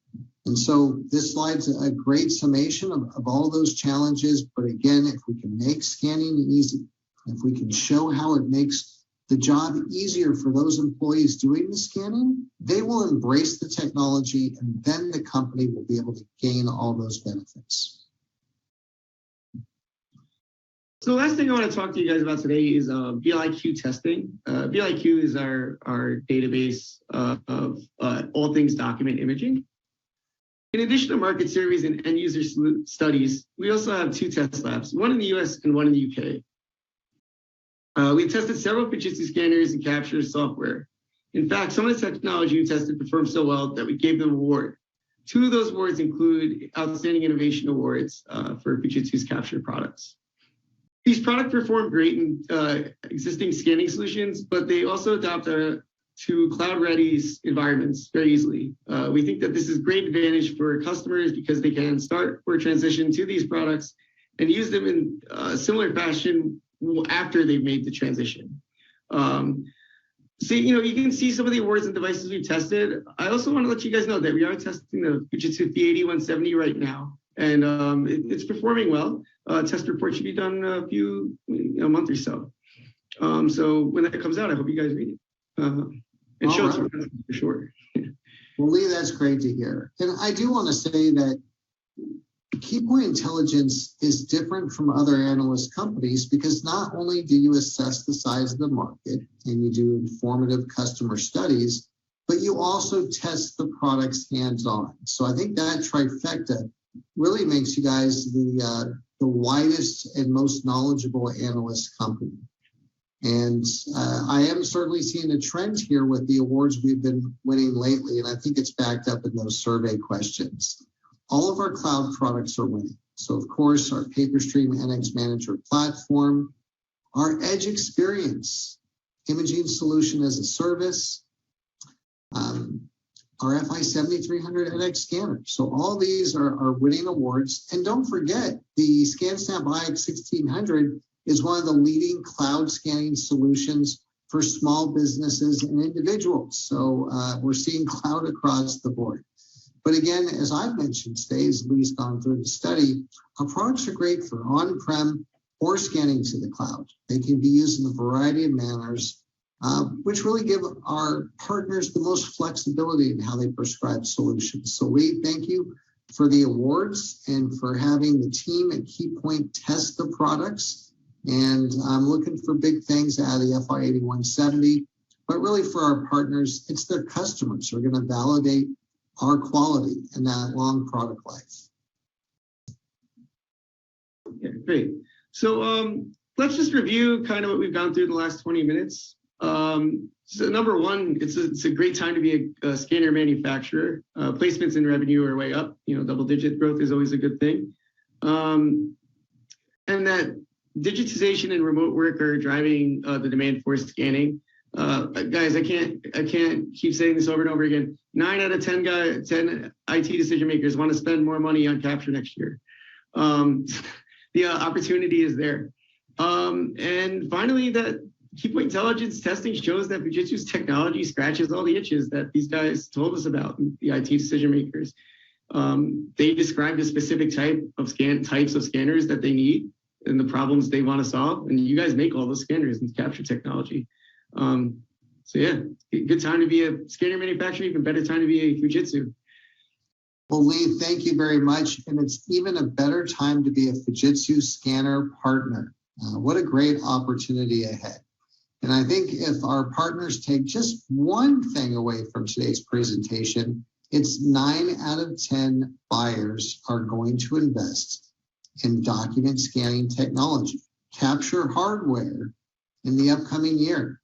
And so this slide's a great summation of all those challenges. But again, if we can make scanning easy, if we can show how it makes the job easier for those employees doing the scanning, they will embrace the technology and then the company will be able to gain all those benefits. So the last thing I want to talk to you guys about today is VLIQ testing. VLIQ is our database of all things document imaging. In addition to market surveys and end user studies, we also have 2 test labs, one in the US and one in the UK. We've tested several Fujitsu scanners and capture software. In fact, some of the technology we tested performed so well that we gave them an award. 2 of those awards include Outstanding Innovation Awards for Fujitsu's capture products. These products perform great in existing scanning solutions, but they also adapt to cloud-ready environments very easily. We think that this is a great advantage for customers because they can start or transition to these products and use them in a similar fashion after they've made the transition. So, you can see some of the awards and devices we've tested. I also want to let you guys know that we are testing the Fujitsu P80-170 right now, and it's performing well. Test report should be done in a month or so. So when that comes out, I hope you guys read it. And show it for sure. Well, Lee, that's great to hear. And I do want to say that Keypoint Intelligence is different from other analyst companies because not only do you assess the size of the market and you do informative customer studies, but you also test the products hands-on. So I think that trifecta really makes you guys the widest and most knowledgeable analyst company. And I am certainly seeing a trend here with the awards we've been winning lately, and I think it's backed up in those survey questions. All of our cloud products are winning. So, of course, our PaperStream NX Manager platform, our Edge Experience, imaging solution as a service, our FI 7300 NX scanner. So all these are winning awards. And don't forget, the ScanSnap iX 1600 is one of the leading cloud scanning solutions for small businesses and individuals. So we're seeing cloud across the board. But again, as I've mentioned today, as Lee's gone through the study, our products are great for on-prem or scanning to the cloud. They can be used in a variety of manners, which really give our partners the most flexibility in how they prescribe solutions. So Lee, thank you for the awards and for having the team at KeyPoint test the products. And I'm looking for big things out of the FI 8170, but really for our partners, it's their customers who are going to validate our quality and that long product life. Yeah, great. So let's just review kind of what we've gone through in the last 20 minutes. So number one, it's a great time to be a scanner manufacturer. Placements and revenue are way up. You know, double-digit growth is always a good thing. And that digitization and remote work are driving the demand for scanning. Guys, I can't keep saying this over and over again. 9 out of 10 IT decision makers want to spend more money on capture next year. The opportunity is there. And finally, that KeyPoint Intelligence testing shows that Fujitsu's technology scratches all the itches that these guys told us about, the IT decision makers. They described a specific types of scanners that they need and the problems they want to solve. And you guys make all those scanners and capture technology. So yeah, good time to be a scanner manufacturer, even better time to be a Fujitsu. Well, Lee, thank you very much. And it's even a better time to be a Fujitsu scanner partner. What a great opportunity ahead. And I think if our partners take just one thing away from today's presentation, it's 9 out of 10 buyers are going to invest in document scanning technology, capture hardware in the upcoming year.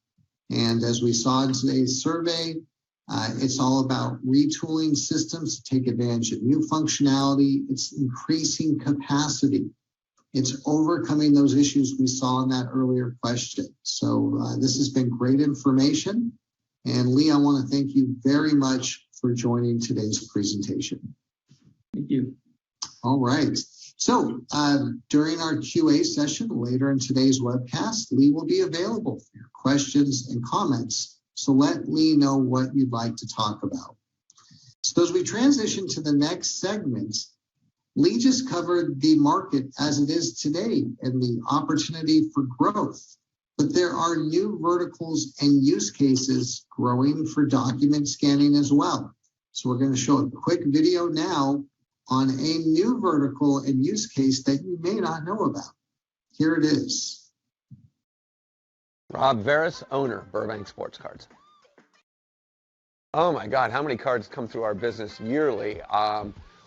And as we saw in today's survey, it's all about retooling systems to take advantage of new functionality. It's increasing capacity. It's overcoming those issues we saw in that earlier question. So this has been great information. And Lee, I want to thank you very much for joining today's presentation. Thank you. All right. So during our QA session later in today's webcast, Lee will be available for your questions and comments. So let Lee know what you'd like to talk about. So as we transition to the next segment, Lee just covered the market as it is today and the opportunity for growth. But there are new verticals and use cases growing for document scanning as well. So we're going to show a quick video now on a new vertical and use case that you may not know about. Here it is. Rob Veras, owner, Burbank Sports Cards. Oh my God, how many cards come through our business yearly?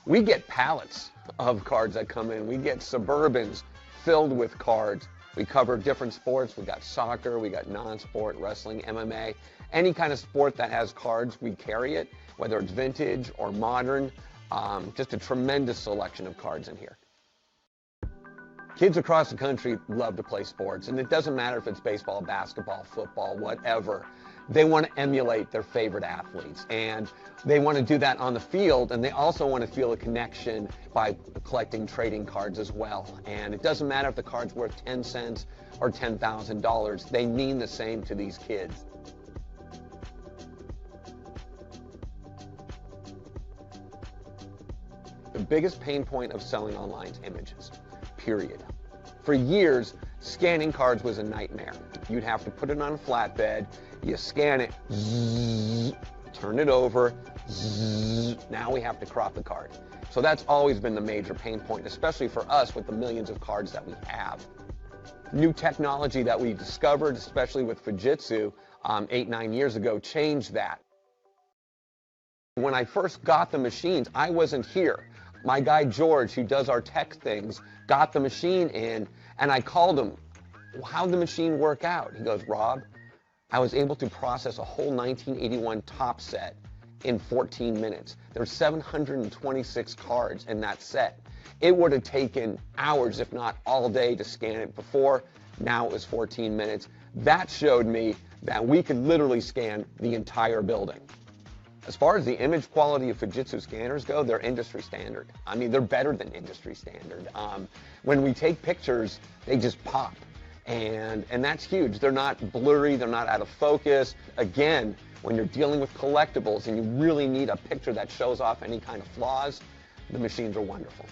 We get pallets of cards that come in. We get Suburbans filled with cards. We cover different sports. We got soccer, we got non-sport, wrestling, MMA. Any kind of sport that has cards, we carry it, whether it's vintage or modern. Just a tremendous selection of cards in here. Kids across the country love to play sports, and it doesn't matter if it's baseball, basketball, football, whatever. They want to emulate their favorite athletes, and they want to do that on the field, and they also want to feel a connection by collecting trading cards as well. And it doesn't matter if the card's worth 10 cents or $10,000. They mean the same to these kids. The biggest pain point of selling online is images, period. For years, scanning cards was a nightmare. You'd have to put it on a flatbed, you scan it, zzz, turn it over, zzz, now we have to crop the card. So that's always been the major pain point, especially for us with the millions of cards that we have. New technology that we discovered, especially with Fujitsu 8-9 years ago, changed that. When I first got the machines, I wasn't here. My guy George, who does our tech things, got the machine in, and I called him, how'd the machine work out? He goes, Rob, I was able to process a whole 1981 top set in 14 minutes. There's 726 cards in that set. It would have taken hours, if not all day, to scan it before. Now it was 14 minutes. That showed me that we could literally scan the entire building. As far as the image quality of Fujitsu scanners go, they're industry standard. I mean, they're better than industry standard. When we take pictures, they just pop. And that's huge. They're not blurry, they're not out of focus. Again, when you're dealing with collectibles and you really need a picture that shows off any kind of flaws, the machines are wonderful.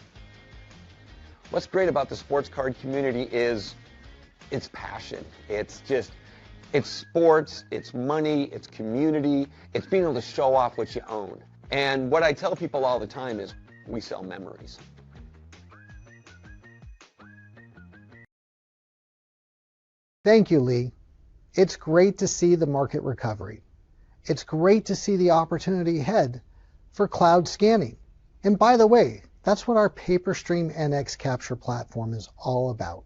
What's great about the sports card community is it's passion. It's sports, it's money, it's community, it's being able to show off what you own. And what I tell people all the time is we sell memories. Thank you, Lee. It's great to see the market recovery. It's great to see the opportunity ahead for cloud scanning. And by the way, that's what our PaperStream NX capture platform is all about.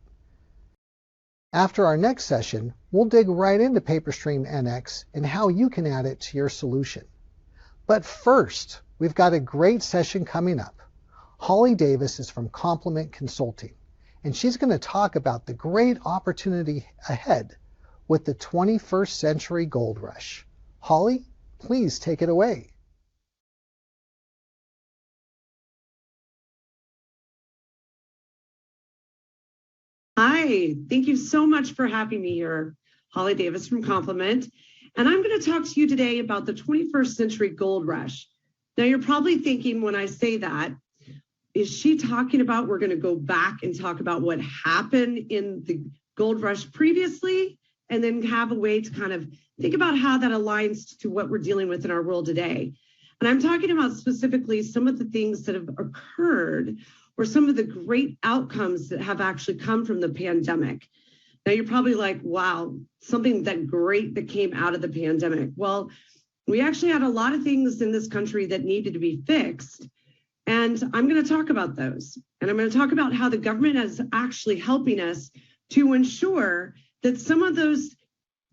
After our next session, we'll dig right into PaperStream NX and how you can add it to your solution. But first, we've got a great session coming up. Holly Davis is from Complement Consulting, and she's going to talk about the great opportunity ahead with the 21st Century Gold Rush. Holly, please take it away. Hi, thank you so much for having me here. Holly Davis from Complement, and I'm going to talk to you today about the 21st Century Gold Rush. Now, you're probably thinking when I say that, is she talking about we're going to go back and talk about what happened in the gold rush previously and then have a way to kind of think about how that aligns to what we're dealing with in our world today? And I'm talking about specifically some of the things that have occurred or some of the great outcomes that have actually come from the pandemic. Now, you're probably like, wow, something that great that came out of the pandemic. Well, we actually had a lot of things in this country that needed to be fixed. And I'm going to talk about those. And I'm going to talk about how the government is actually helping us to ensure that some of those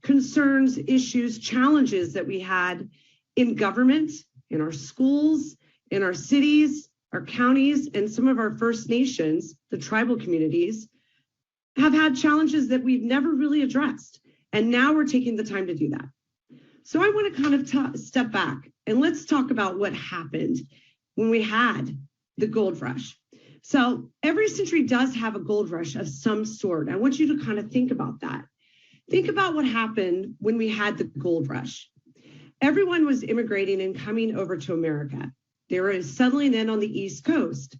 concerns, issues, challenges that we had in government, in our schools, in our cities, our counties, and some of our First Nations, the tribal communities, have had challenges that we've never really addressed. And now we're taking the time to do that. So I want to kind of step back and let's talk about what happened when we had the gold rush. So every century does have a gold rush of some sort. I want you to kind of think about that. Think about what happened when we had the gold rush. Everyone was immigrating and coming over to America. They were settling in on the East Coast.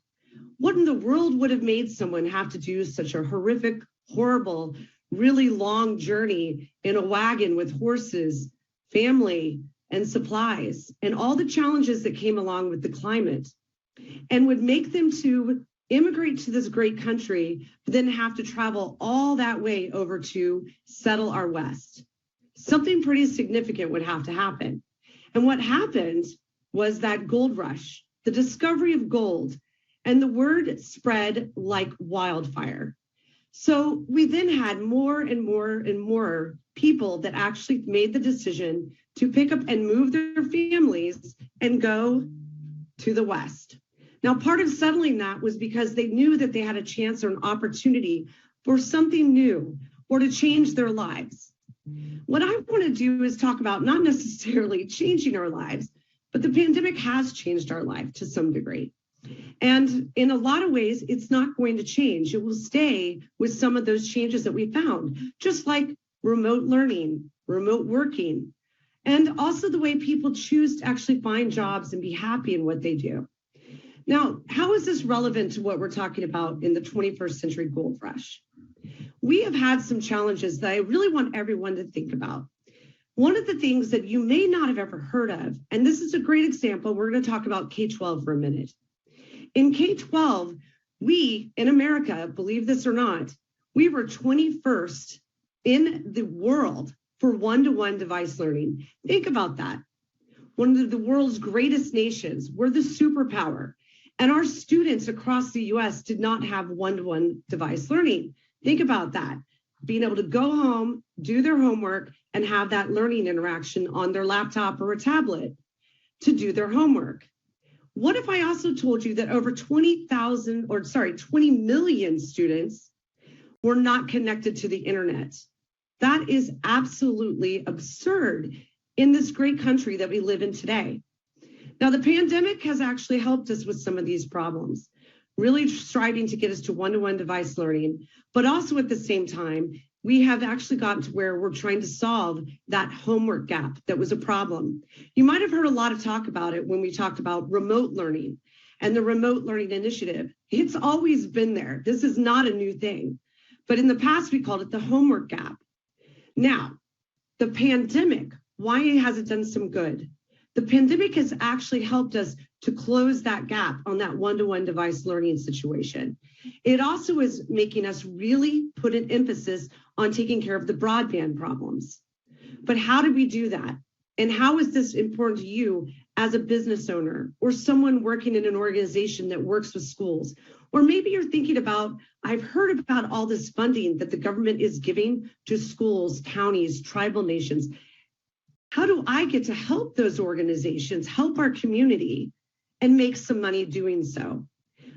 What in the world would have made someone have to do such a horrific, horrible, really long journey in a wagon with horses, family, and supplies, and all the challenges that came along with the climate, and would make them to immigrate to this great country, but then have to travel all that way over to settle our West? Something pretty significant would have to happen. And what happened was that gold rush, the discovery of gold, and the word spread like wildfire. So we then had more and more and more people that actually made the decision to pick up and move their families and go to the West. Now, part of settling that was because they knew that they had a chance or an opportunity for something new or to change their lives. What I want to do is talk about not necessarily changing our lives, but the pandemic has changed our life to some degree. And in a lot of ways, it's not going to change. It will stay with some of those changes that we found, just like remote learning, remote working, and also the way people choose to actually find jobs and be happy in what they do. Now, how is this relevant to what we're talking about in the 21st Century Gold Rush? We have had some challenges that I really want everyone to think about. One of the things that you may not have ever heard of, and this is a great example, we're going to talk about K-12 for a minute. In K-12, we in America, believe this or not, we were 21st in the world for one-to-one device learning. Think about that. One of the world's greatest nations, we're the superpower. And our students across the US did not have one-to-one device learning. Think about that. Being able to go home, do their homework, and have that learning interaction on their laptop or a tablet to do their homework. What if I also told you that over 20 million students were not connected to the internet? That is absolutely absurd in this great country that we live in today. Now, the pandemic has actually helped us with some of these problems, really striving to get us to one-to-one device learning, but also at the same time, we have actually gotten to where we're trying to solve that homework gap that was a problem. You might have heard a lot of talk about it when we talked about remote learning and the remote learning initiative. It's always been there. This is not a new thing, but in the past, we called it the homework gap. Now, the pandemic, why has it done some good? The pandemic has actually helped us to close that gap on that one-to-one device learning situation. It also is making us really put an emphasis on taking care of the broadband problems. But how do we do that? And how is this important to you as a business owner or someone working in an organization that works with schools? Or maybe you're thinking about, I've heard about all this funding that the government is giving to schools, counties, tribal nations. How do I get to help those organizations, help our community, and make some money doing so?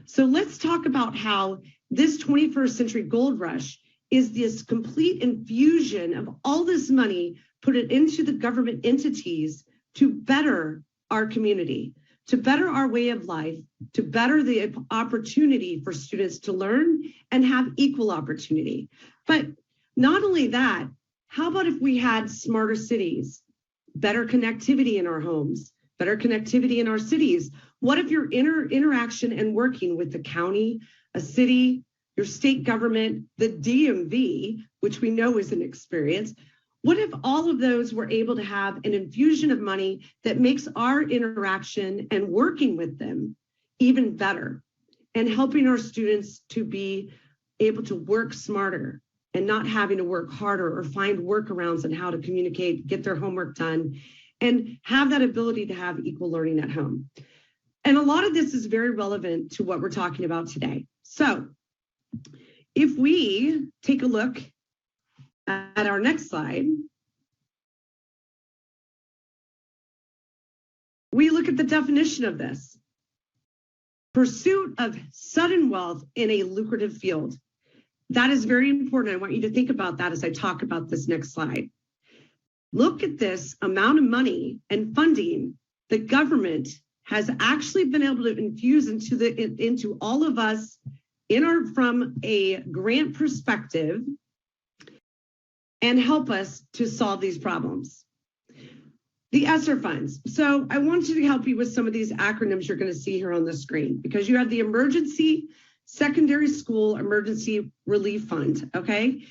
So let's talk about how this 21st century gold rush is this complete infusion of all this money, put it into the government entities to better our community, to better our way of life, to better the opportunity for students to learn and have equal opportunity. But not only that, how about if we had smarter cities? Better connectivity in our homes, better connectivity in our cities. What if your interaction and working with the county, a city, your state government, the DMV, which we know is an experience, what if all of those were able to have an infusion of money that makes our interaction and working with them even better and helping our students to be able to work smarter and not having to work harder or find workarounds on how to communicate, get their homework done, and have that ability to have equal learning at home. And a lot of this is very relevant to what we're talking about today. So if we take a look at our next slide, we look at the definition of this. Pursuit of sudden wealth in a lucrative field. That is very important. I want you to think about that as I talk about this next slide. Look at this amount of money and funding the government has actually been able to infuse into all of us from a grant perspective and help us to solve these problems. The ESSER funds. So I want you to help you with some of these acronyms you're going to see here on the screen, because you have the Emergency Secondary School Emergency Relief Fund, okay?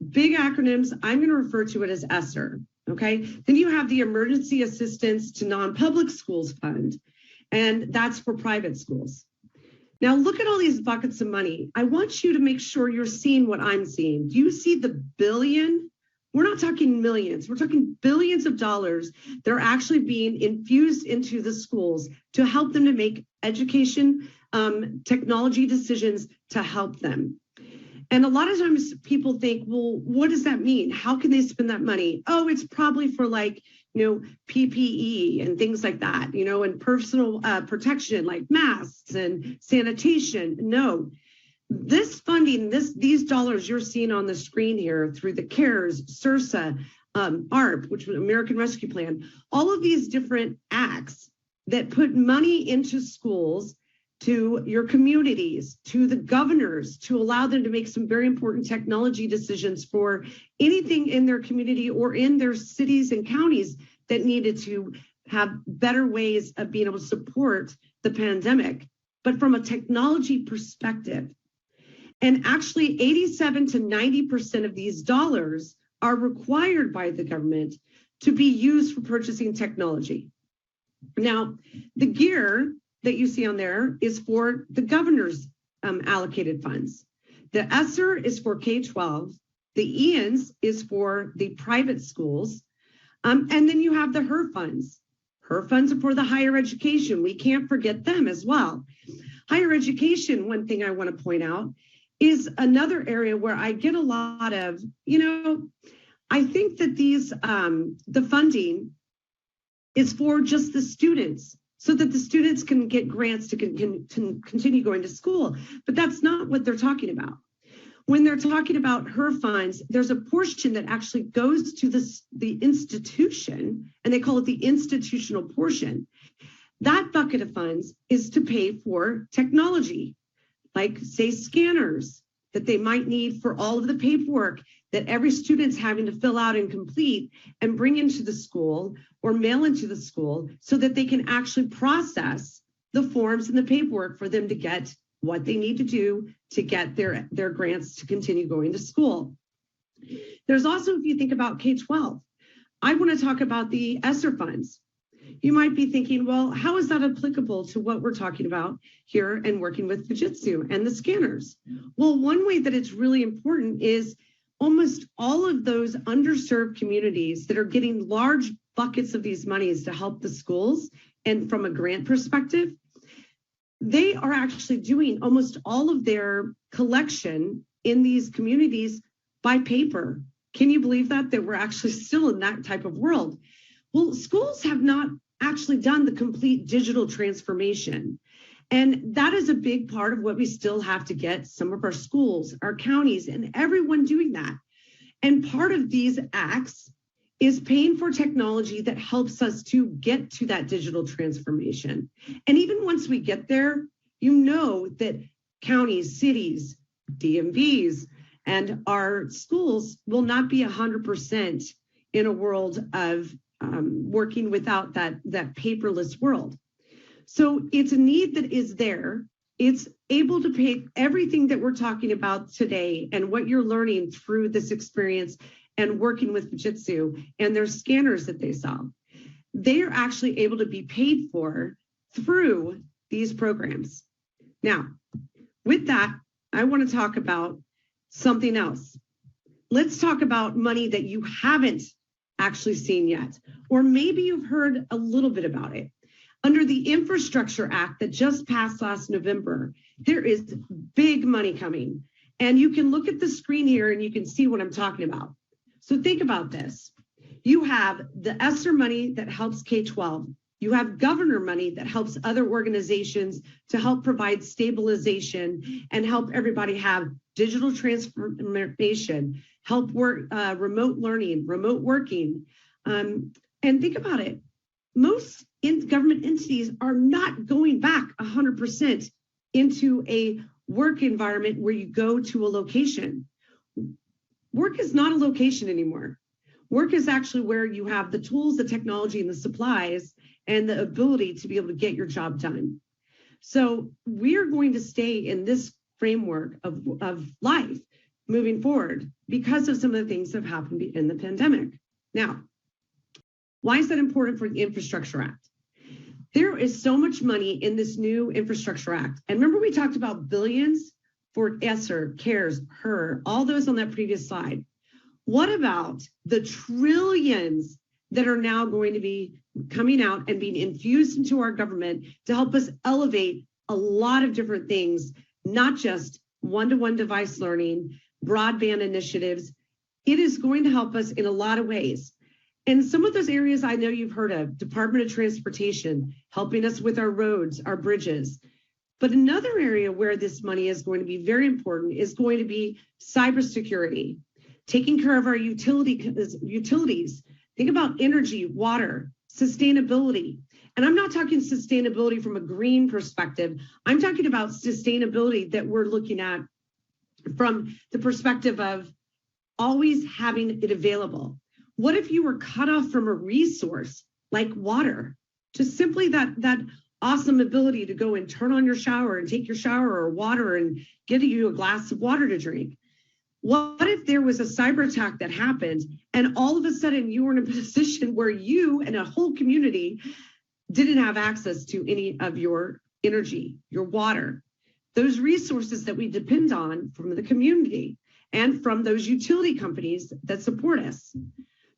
Big acronyms, I'm going to refer to it as ESSER, okay? Then you have the Emergency Assistance to Non-Public Schools Fund, and that's for private schools. Now look at all these buckets of money. I want you to make sure you're seeing what I'm seeing. Do you see the billion? We're not talking millions, we're talking billions of dollars that are actually being infused into the schools to help them to make education technology decisions to help them. And a lot of times people think, well, what does that mean? How can they spend that money? Oh, it's probably for PPE and things like that, and personal protection like masks and sanitation. No, this funding, these dollars you're seeing on the screen here through the CARES, SRSA, ARP, which was American Rescue Plan, all of these different acts that put money into schools, to your communities, to the governors, to allow them to make some very important technology decisions for anything in their community or in their cities and counties that needed to have better ways of being able to support the pandemic, but from a technology perspective. And actually 87 to 90% of these dollars are required by the government to be used for purchasing technology. Now, the gear that you see on there is for the governor's allocated funds. The ESSER is for K-12. The EANS is for the private schools. And then you have the HER funds. HER funds are for the higher education. We can't forget them as well. Higher education, one thing I want to point out, is another area where I get a lot of, I think that the funding is for just the students so that the students can get grants to continue going to school. But that's not what they're talking about. When they're talking about HER funds, there's a portion that actually goes to the institution, and they call it the institutional portion. That bucket of funds is to pay for technology, like say scanners that they might need for all of the paperwork that every student's having to fill out and complete and bring into the school or mail into the school so that they can actually process the forms and the paperwork for them to get what they need to do to get their grants to continue going to school. There's also, if you think about K-12, I want to talk about the ESSER funds. You might be thinking, well, how is that applicable to what we're talking about here and working with Fujitsu and the scanners? Well, one way that it's really important is almost all of those underserved communities that are getting large buckets of these monies to help the schools, and from a grant perspective, they are actually doing almost all of their collection in these communities by paper. Can you believe that we're actually still in that type of world? Well, schools have not actually done the complete digital transformation. And that is a big part of what we still have to get some of our schools, our counties, and everyone doing that. And part of these acts is paying for technology that helps us to get to that digital transformation. And even once we get there, you know that counties, cities, DMVs, and our schools will not be 100% in a world of working without that paperless world. So it's a need that is there. It's able to pay everything that we're talking about today and what you're learning through this experience and working with Fujitsu and their scanners that they saw. They are actually able to be paid for through these programs. Now, with that, I want to talk about something else. Let's talk about money that you haven't actually seen yet, or maybe you've heard a little bit about it. Under the Infrastructure Act that just passed last November, there is big money coming. And you can look at the screen here and you can see what I'm talking about. So think about this. You have the ESSER money that helps K-12. You have governor money that helps other organizations to help provide stabilization and help everybody have digital transformation, help work, remote learning, remote working. And think about it. Most government entities are not going back 100% into a work environment where you go to a location. Work is not a location anymore. Work is actually where you have the tools, the technology, and the supplies, and the ability to be able to get your job done. So we're going to stay in this framework of life moving forward because of some of the things that have happened in the pandemic. Now, why is that important for the Infrastructure Act? There is so much money in this new Infrastructure Act. And remember we talked about billions for ESSER, CARES, HER, all those on that previous slide. What about the trillions that are now going to be coming out and being infused into our government to help us elevate a lot of different things, not just one-to-one device learning, broadband initiatives. It is going to help us in a lot of ways. And some of those areas I know you've heard of, Department of Transportation, helping us with our roads, our bridges. But another area where this money is going to be very important is going to be cybersecurity, taking care of our utilities. Think about energy, water, sustainability. And I'm not talking sustainability from a green perspective. I'm talking about sustainability that we're looking at from the perspective of always having it available. What if you were cut off from a resource like water? Just simply that awesome ability to go and turn on your shower and take your shower or water and get you a glass of water to drink. What if there was a cyber attack that happened and all of a sudden you were in a position where you and a whole community didn't have access to any of your energy, your water, those resources that we depend on from the community and from those utility companies that support us?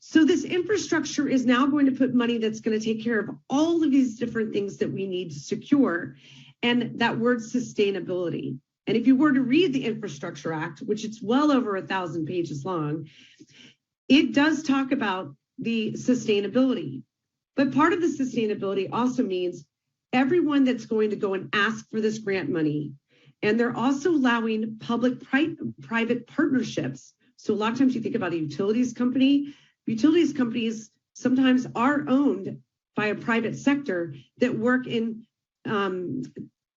So this infrastructure is now going to put money that's going to take care of all of these different things that we need to secure. and that word sustainability. And if you were to read the Infrastructure Act, which it's well over 1,000 pages long, it does talk about the sustainability. But part of the sustainability also means everyone that's going to go and ask for this grant money, and they're also allowing public-private partnerships. So a lot of times you think about a utilities company. Utilities companies sometimes are owned by a private sector that work in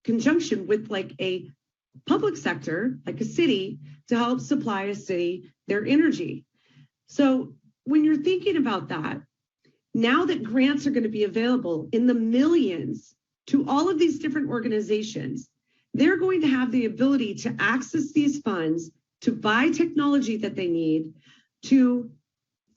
conjunction with like a public sector, like a city, to help supply a city their energy. So when you're thinking about that, now that grants are going to be available in the millions to all of these different organizations, they're going to have the ability to access these funds to buy technology that they need to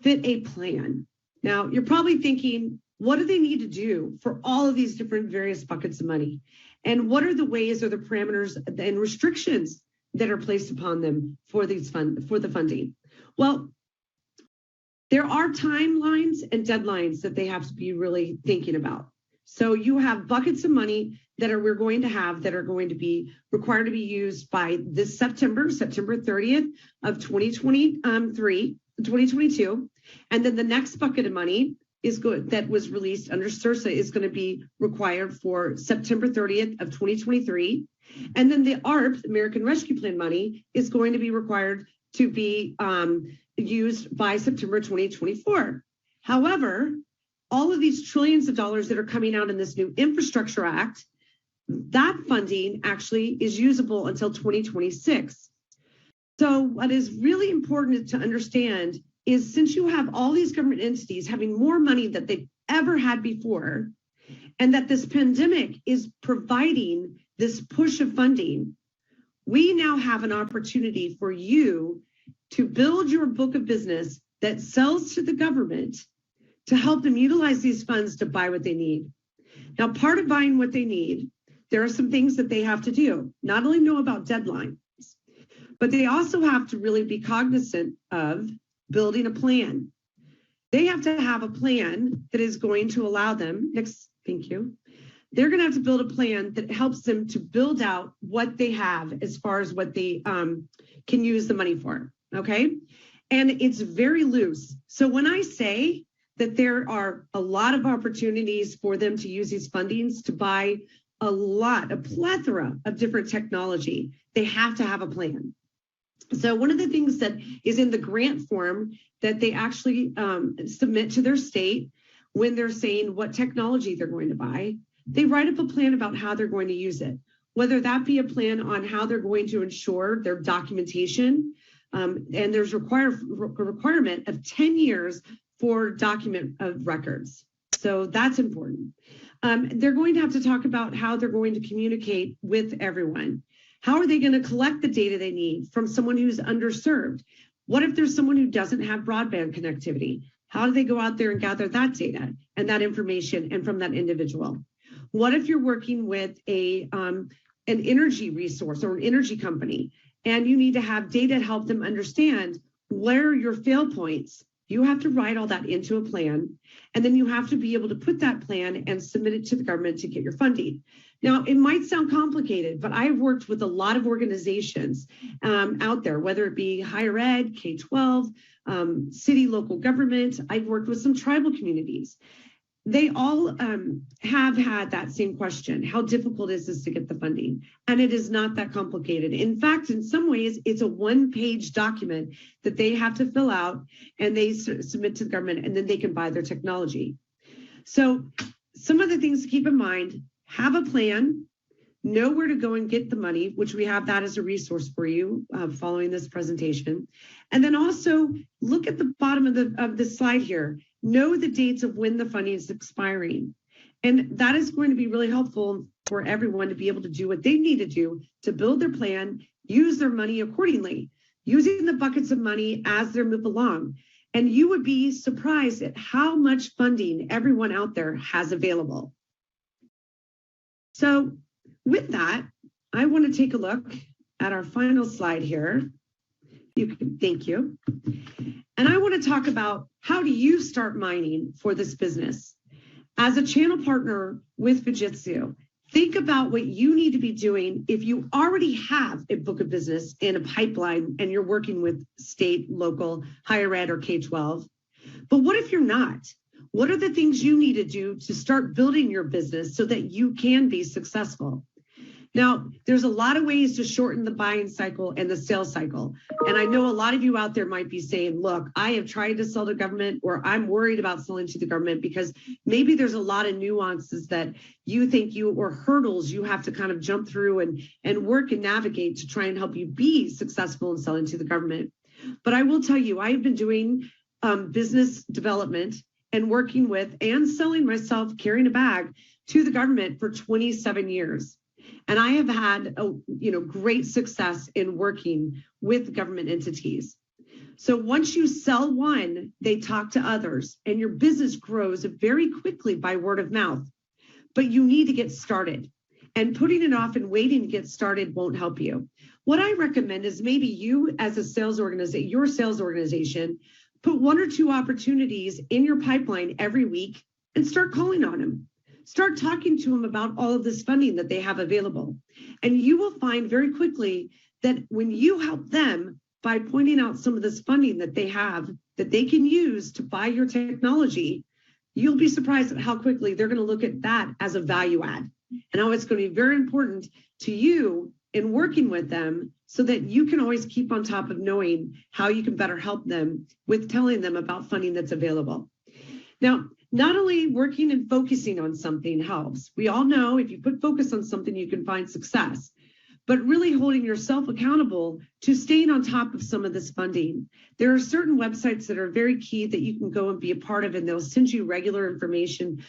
fit a plan. Now, you're probably thinking, what do they need to do for all of these different various buckets of money? And what are the ways or the parameters and restrictions that are placed upon them for these for the funding? Well, there are timelines and deadlines that they have to be really thinking about. So you have buckets of money that we're going to have that are going to be required to be used by this September 30th of 2022. And then the next bucket of money is good that was released under CRRSA is going to be required for September 30th of 2023. And then the ARP, American Rescue Plan money, is going to be required to be used by September 2024. However, all of these trillions of dollars that are coming out in this new Infrastructure Act, that funding actually is usable until 2026. So what is really important to understand is since you have all these government entities having more money than they've ever had before, and that this pandemic is providing this push of funding, we now have an opportunity for you to build your book of business that sells to the government to help them utilize these funds to buy what they need. Now, part of buying what they need, there are some things that they have to do, not only know about deadlines, but they also have to really be cognizant of building a plan. They have to have a plan that is going to allow them, next, thank you. They're gonna have to build a plan that helps them to build out what they have as far as what they can use the money for, okay? And it's very loose. So when I say that there are a lot of opportunities for them to use these fundings to buy a plethora of different technology, they have to have a plan. So one of the things that is in the grant form that they actually submit to their state when they're saying what technology they're going to buy, they write up a plan about how they're going to use it, whether that be a plan on how they're going to ensure their documentation, and there's requirement of 10 years for document of records. So that's important. They're going to have to talk about how they're going to communicate with everyone. How are they going to collect the data they need from someone who's underserved? What if there's someone who doesn't have broadband connectivity? How do they go out there and gather that data and that information and from that individual? What if you're working with an energy resource or an energy company and you need to have data to help them understand where are your fail points? You have to write all that into a plan, and then you have to be able to put that plan and submit it to the government to get your funding. Now, it might sound complicated, but I've worked with a lot of organizations out there, whether it be higher ed, K-12, city, local government. I've worked with some tribal communities. They all have had that same question. How difficult is this to get the funding? And it is not that complicated. In fact, in some ways, it's a one-page document that they have to fill out and they submit to the government, and then they can buy their technology. So some of the things to keep in mind: have a plan, know where to go and get the money, which we have that as a resource for you following this presentation. And then also look at the bottom of the slide here. Know the dates of when the funding is expiring. And that is going to be really helpful for everyone to be able to do what they need to do to build their plan, use their money accordingly, using the buckets of money as they move along. And you would be surprised at how much funding everyone out there has available. So with that, I want to take a look at our final slide here. Thank you. And I want to talk about how do you start mining for this business. As a channel partner with Fujitsu, think about what you need to be doing if you already have a book of business in a pipeline and you're working with state, local, higher ed, or K-12. But what if you're not? What are the things you need to do to start building your business so that you can be successful? Now, there's a lot of ways to shorten the buying cycle and the sales cycle. And I know a lot of you out there might be saying, look, I have tried to sell to government, or I'm worried about selling to the government because maybe there's a lot of nuances that you think or hurdles you have to kind of jump through and work and navigate to try and help you be successful in selling to the government. But I will tell you, I have been doing business development and working with and selling myself, carrying a bag to the government for 27 years. And I have had great success in working with government entities. So once you sell one, they talk to others, and your business grows very quickly by word of mouth. But you need to get started. And putting it off and waiting to get started won't help you. What I recommend is maybe you as a sales organization, your sales organization, put 1 or 2 opportunities in your pipeline every week and start calling on them. Start talking to them about all of this funding that they have available. And you will find very quickly that when you help them by pointing out some of this funding that they have that they can use to buy your technology, you'll be surprised at how quickly they're going to look at that as a value add. And how it's going to be very important to you in working with them so that you can always keep on top of knowing how you can better help them with telling them about funding that's available. Now, not only working and focusing on something helps. We all know if you put focus on something, you can find success, but really holding yourself accountable to staying on top of some of this funding. There are certain websites that are very key that you can go and be a part of, and they'll send you regular information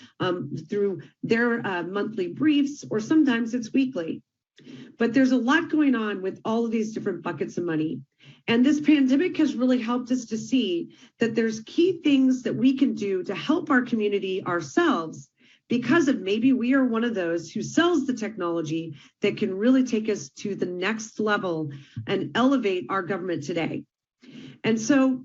through their monthly briefs, or sometimes it's weekly. But there's a lot going on with all of these different buckets of money. And this pandemic has really helped us to see that there's key things that we can do to help our community ourselves, because of maybe we are one of those who sells the technology that can really take us to the next level and elevate our government today. And so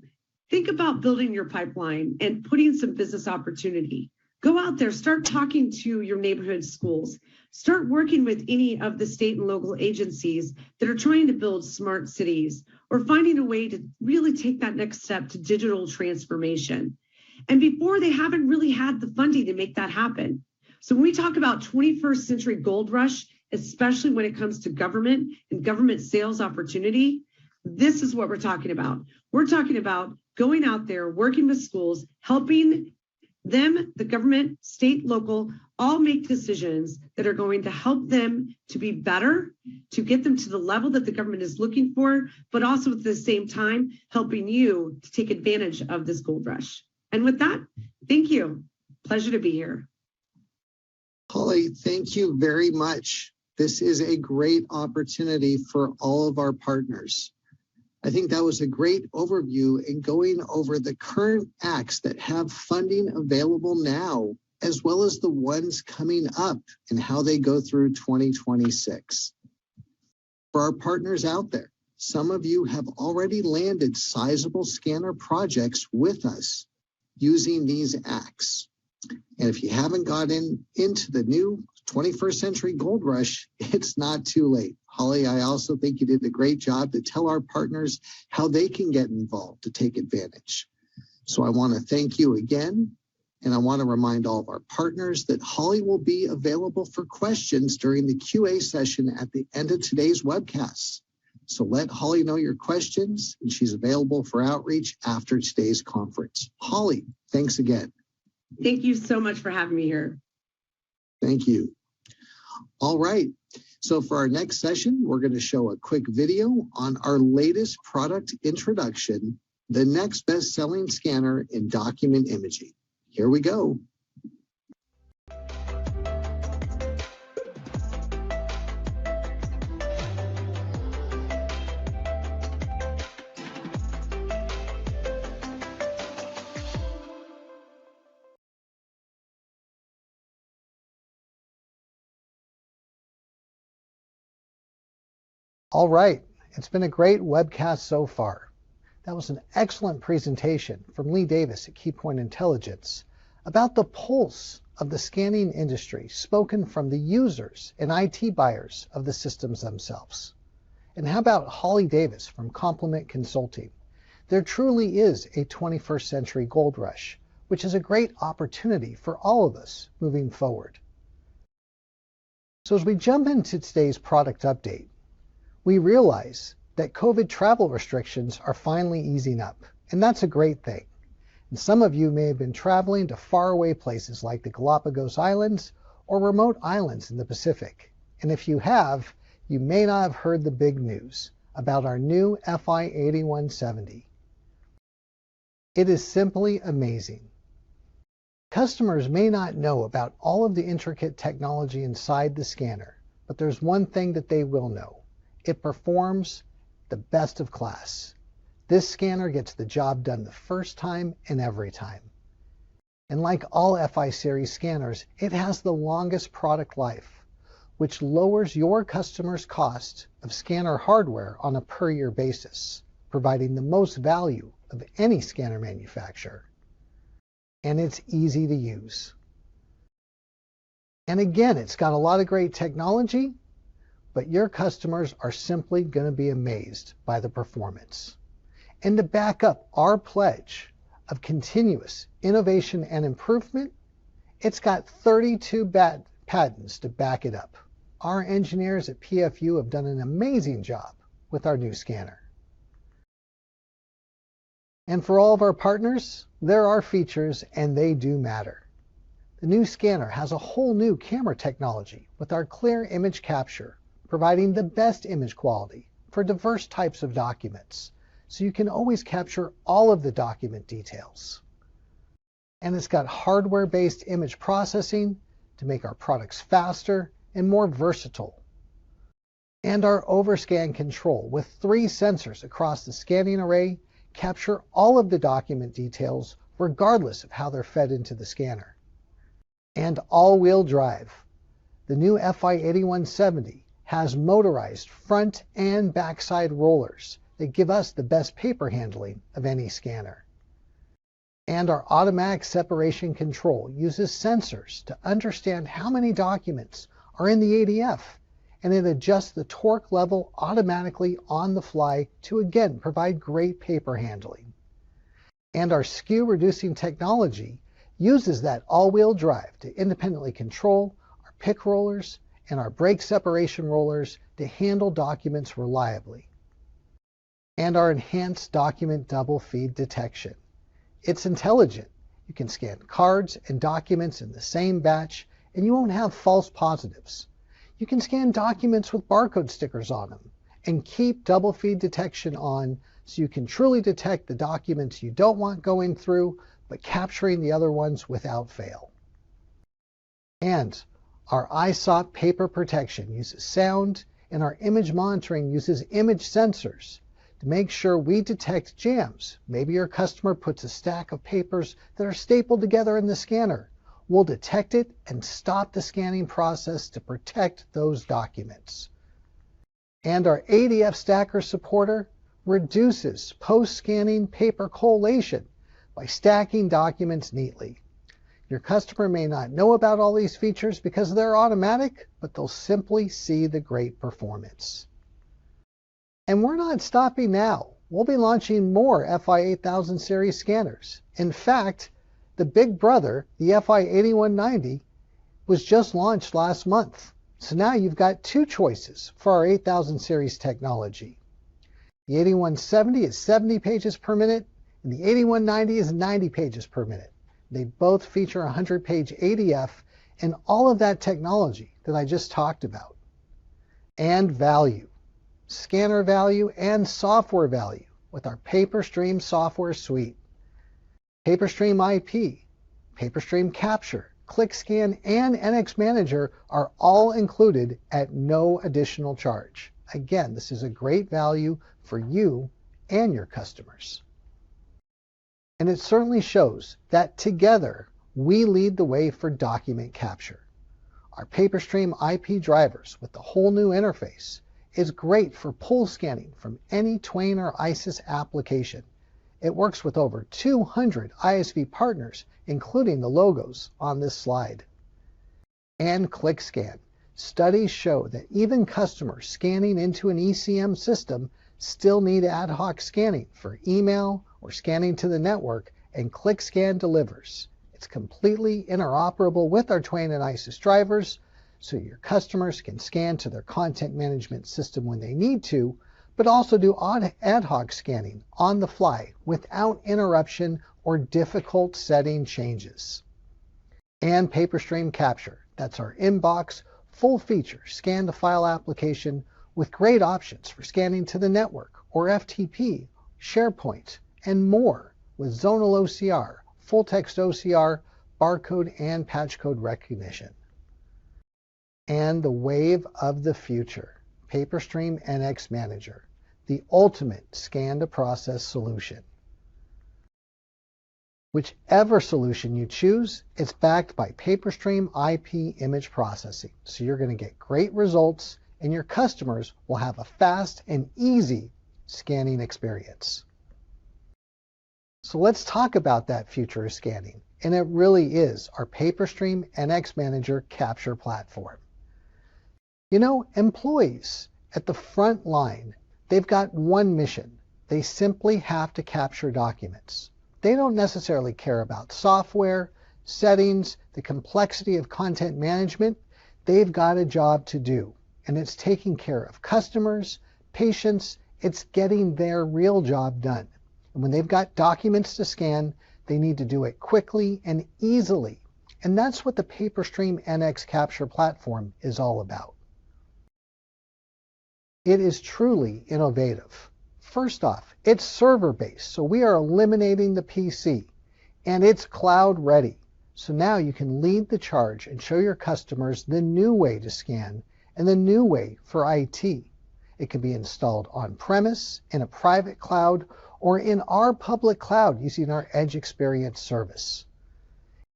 think about building your pipeline and putting some business opportunity. Go out there, start talking to your neighborhood schools, start working with any of the state and local agencies that are trying to build smart cities or finding a way to really take that next step to digital transformation. And before, they haven't really had the funding to make that happen. So when we talk about 21st century gold rush, especially when it comes to government and government sales opportunity, this is what we're talking about. We're talking about going out there, working with schools, helping them, the government, state, local, all make decisions that are going to help them to be better, to get them to the level that the government is looking for, but also at the same time, helping you to take advantage of this gold rush. And with that, thank you. Pleasure to be here. Holly, thank you very much. This is a great opportunity for all of our partners. I think that was a great overview in going over the current acts that have funding available now, as well as the ones coming up and how they go through 2026. For our partners out there, some of you have already landed sizable scanner projects with us using these acts. And if you haven't gotten into the new 21st century gold rush, it's not too late. Holly, I also think you did a great job to tell our partners how they can get involved to take advantage. So I want to thank you again. And I want to remind all of our partners that Holly will be available for questions during the QA session at the end of today's webcast. So let Holly know your questions, and she's available for outreach after today's conference. Holly, thanks again. Thank you so much for having me here. Thank you. All right. So for our next session, we're going to show a quick video on our latest product introduction, the next best-selling scanner in document imaging. Here we go. All right, it's been a great webcast so far. That was an excellent presentation from Lee Davis at Keypoint Intelligence about the pulse of the scanning industry spoken from the users and IT buyers of the systems themselves? And how about Holly Davis from Complement Consulting? There truly is a 21st century gold rush, which is a great opportunity for all of us moving forward. So as we jump into today's product update, we realize that COVID travel restrictions are finally easing up, and that's a great thing. And some of you may have been traveling to faraway places like the Galapagos Islands or remote islands in the Pacific. And if you have, you may not have heard the big news about our new FI 8170. It is simply amazing. Customers may not know about all of the intricate technology inside the scanner, but there's one thing that they will know. It performs the best of class. This scanner gets the job done the first time and every time. And like all FI series scanners, it has the longest product life, which lowers your customer's cost of scanner hardware on a per year basis, providing the most value of any scanner manufacturer. And it's easy to use. And again, it's got a lot of great technology, but your customers are simply going to be amazed by the performance. And to back up our pledge of continuous innovation and improvement, it's got 32 patents to back it up. Our engineers at PFU have done an amazing job with our new scanner. And for all of our partners, there are features and they do matter. The new scanner has a whole new camera technology with our clear image capture, providing the best image quality for diverse types of documents, so you can always capture all of the document details. And it's got hardware-based image processing to make our products faster and more versatile. And our overscan control with 3 sensors across the scanning array capture all of the document details regardless of how they're fed into the scanner. And all-wheel drive. The new FI 8170 has motorized front and backside rollers that give us the best paper handling of any scanner. And our automatic separation control uses sensors to understand how many documents are in the ADF, and it adjusts the torque level automatically on the fly to again provide great paper handling. And our skew reducing technology uses that all-wheel drive to independently control our pick rollers and our brake separation rollers to handle documents reliably. And our enhanced document double feed detection. It's intelligent. You can scan cards and documents in the same batch and you won't have false positives. You can scan documents with barcode stickers on them and keep double feed detection on so you can truly detect the documents you don't want going through, but capturing the other ones without fail. And our ISOP paper protection uses sound, and our image monitoring uses image sensors to make sure we detect jams. Maybe your customer puts a stack of papers that are stapled together in the scanner. We'll detect it and stop the scanning process to protect those documents. And our ADF Stacker supporter reduces post-scanning paper collation by stacking documents neatly. Your customer may not know about all these features because they're automatic, but they'll simply see the great performance. And we're not stopping now. We'll be launching more FI 8000 series scanners. In fact, the big brother, the FI 8190, was just launched last month. So now you've got 2 choices for our 8000 series technology. The 8170 is 70 pages per minute, and the 8190 is 90 pages per minute. They both feature a 100-page ADF and all of that technology that I just talked about. And value, scanner value and software value with our PaperStream software suite. PaperStream IP, PaperStream Capture, ClickScan, and NX Manager are all included at no additional charge. Again, this is a great value for you and your customers. And it certainly shows that together we lead the way for document capture. Our PaperStream IP drivers with the whole new interface is great for pull scanning from any Twain or ISIS application. It works with over 200 ISV partners, including the logos on this slide. And ClickScan. Studies show that even customers scanning into an ECM system still need ad hoc scanning for email or scanning to the network, and ClickScan delivers. It's completely interoperable with our Twain and ISIS drivers, so your customers can scan to their content management system when they need to, but also do ad hoc scanning on the fly without interruption or difficult setting changes. And PaperStream Capture. That's our inbox, full feature scan to file application with great options for scanning to the network or FTP, SharePoint, and more with Zonal OCR, full text OCR, barcode and patch code recognition. And the wave of the future, PaperStream NX Manager, the ultimate scan to process solution. Whichever solution you choose, it's backed by PaperStream IP image processing. So you're going to get great results and your customers will have a fast and easy scanning experience. So let's talk about that future of scanning. And it really is our PaperStream NX Manager Capture platform. You know, employees at the front line, they've got one mission. They simply have to capture documents. They don't necessarily care about software, settings, the complexity of content management. They've got a job to do, and it's taking care of customers, patients. It's getting their real job done. And when they've got documents to scan, they need to do it quickly and easily. And that's what the PaperStream NX Capture platform is all about. It is truly innovative. First off, it's server-based, so we are eliminating the PC, and it's cloud-ready. So now you can lead the charge and show your customers the new way to scan and the new way for IT. It can be installed on-premise, in a private cloud, or in our public cloud using our Edge Experience service.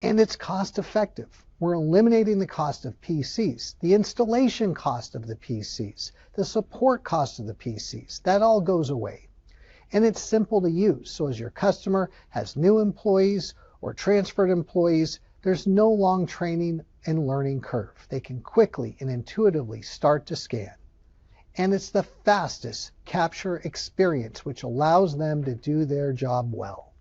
And it's cost-effective. We're eliminating the cost of PCs, the installation cost of the PCs, the support cost of the PCs. That all goes away. And it's simple to use. So as your customer has new employees or transferred employees, there's no long training and learning curve. They can quickly and intuitively start to scan. And it's the fastest capture experience, which allows them to do their job well.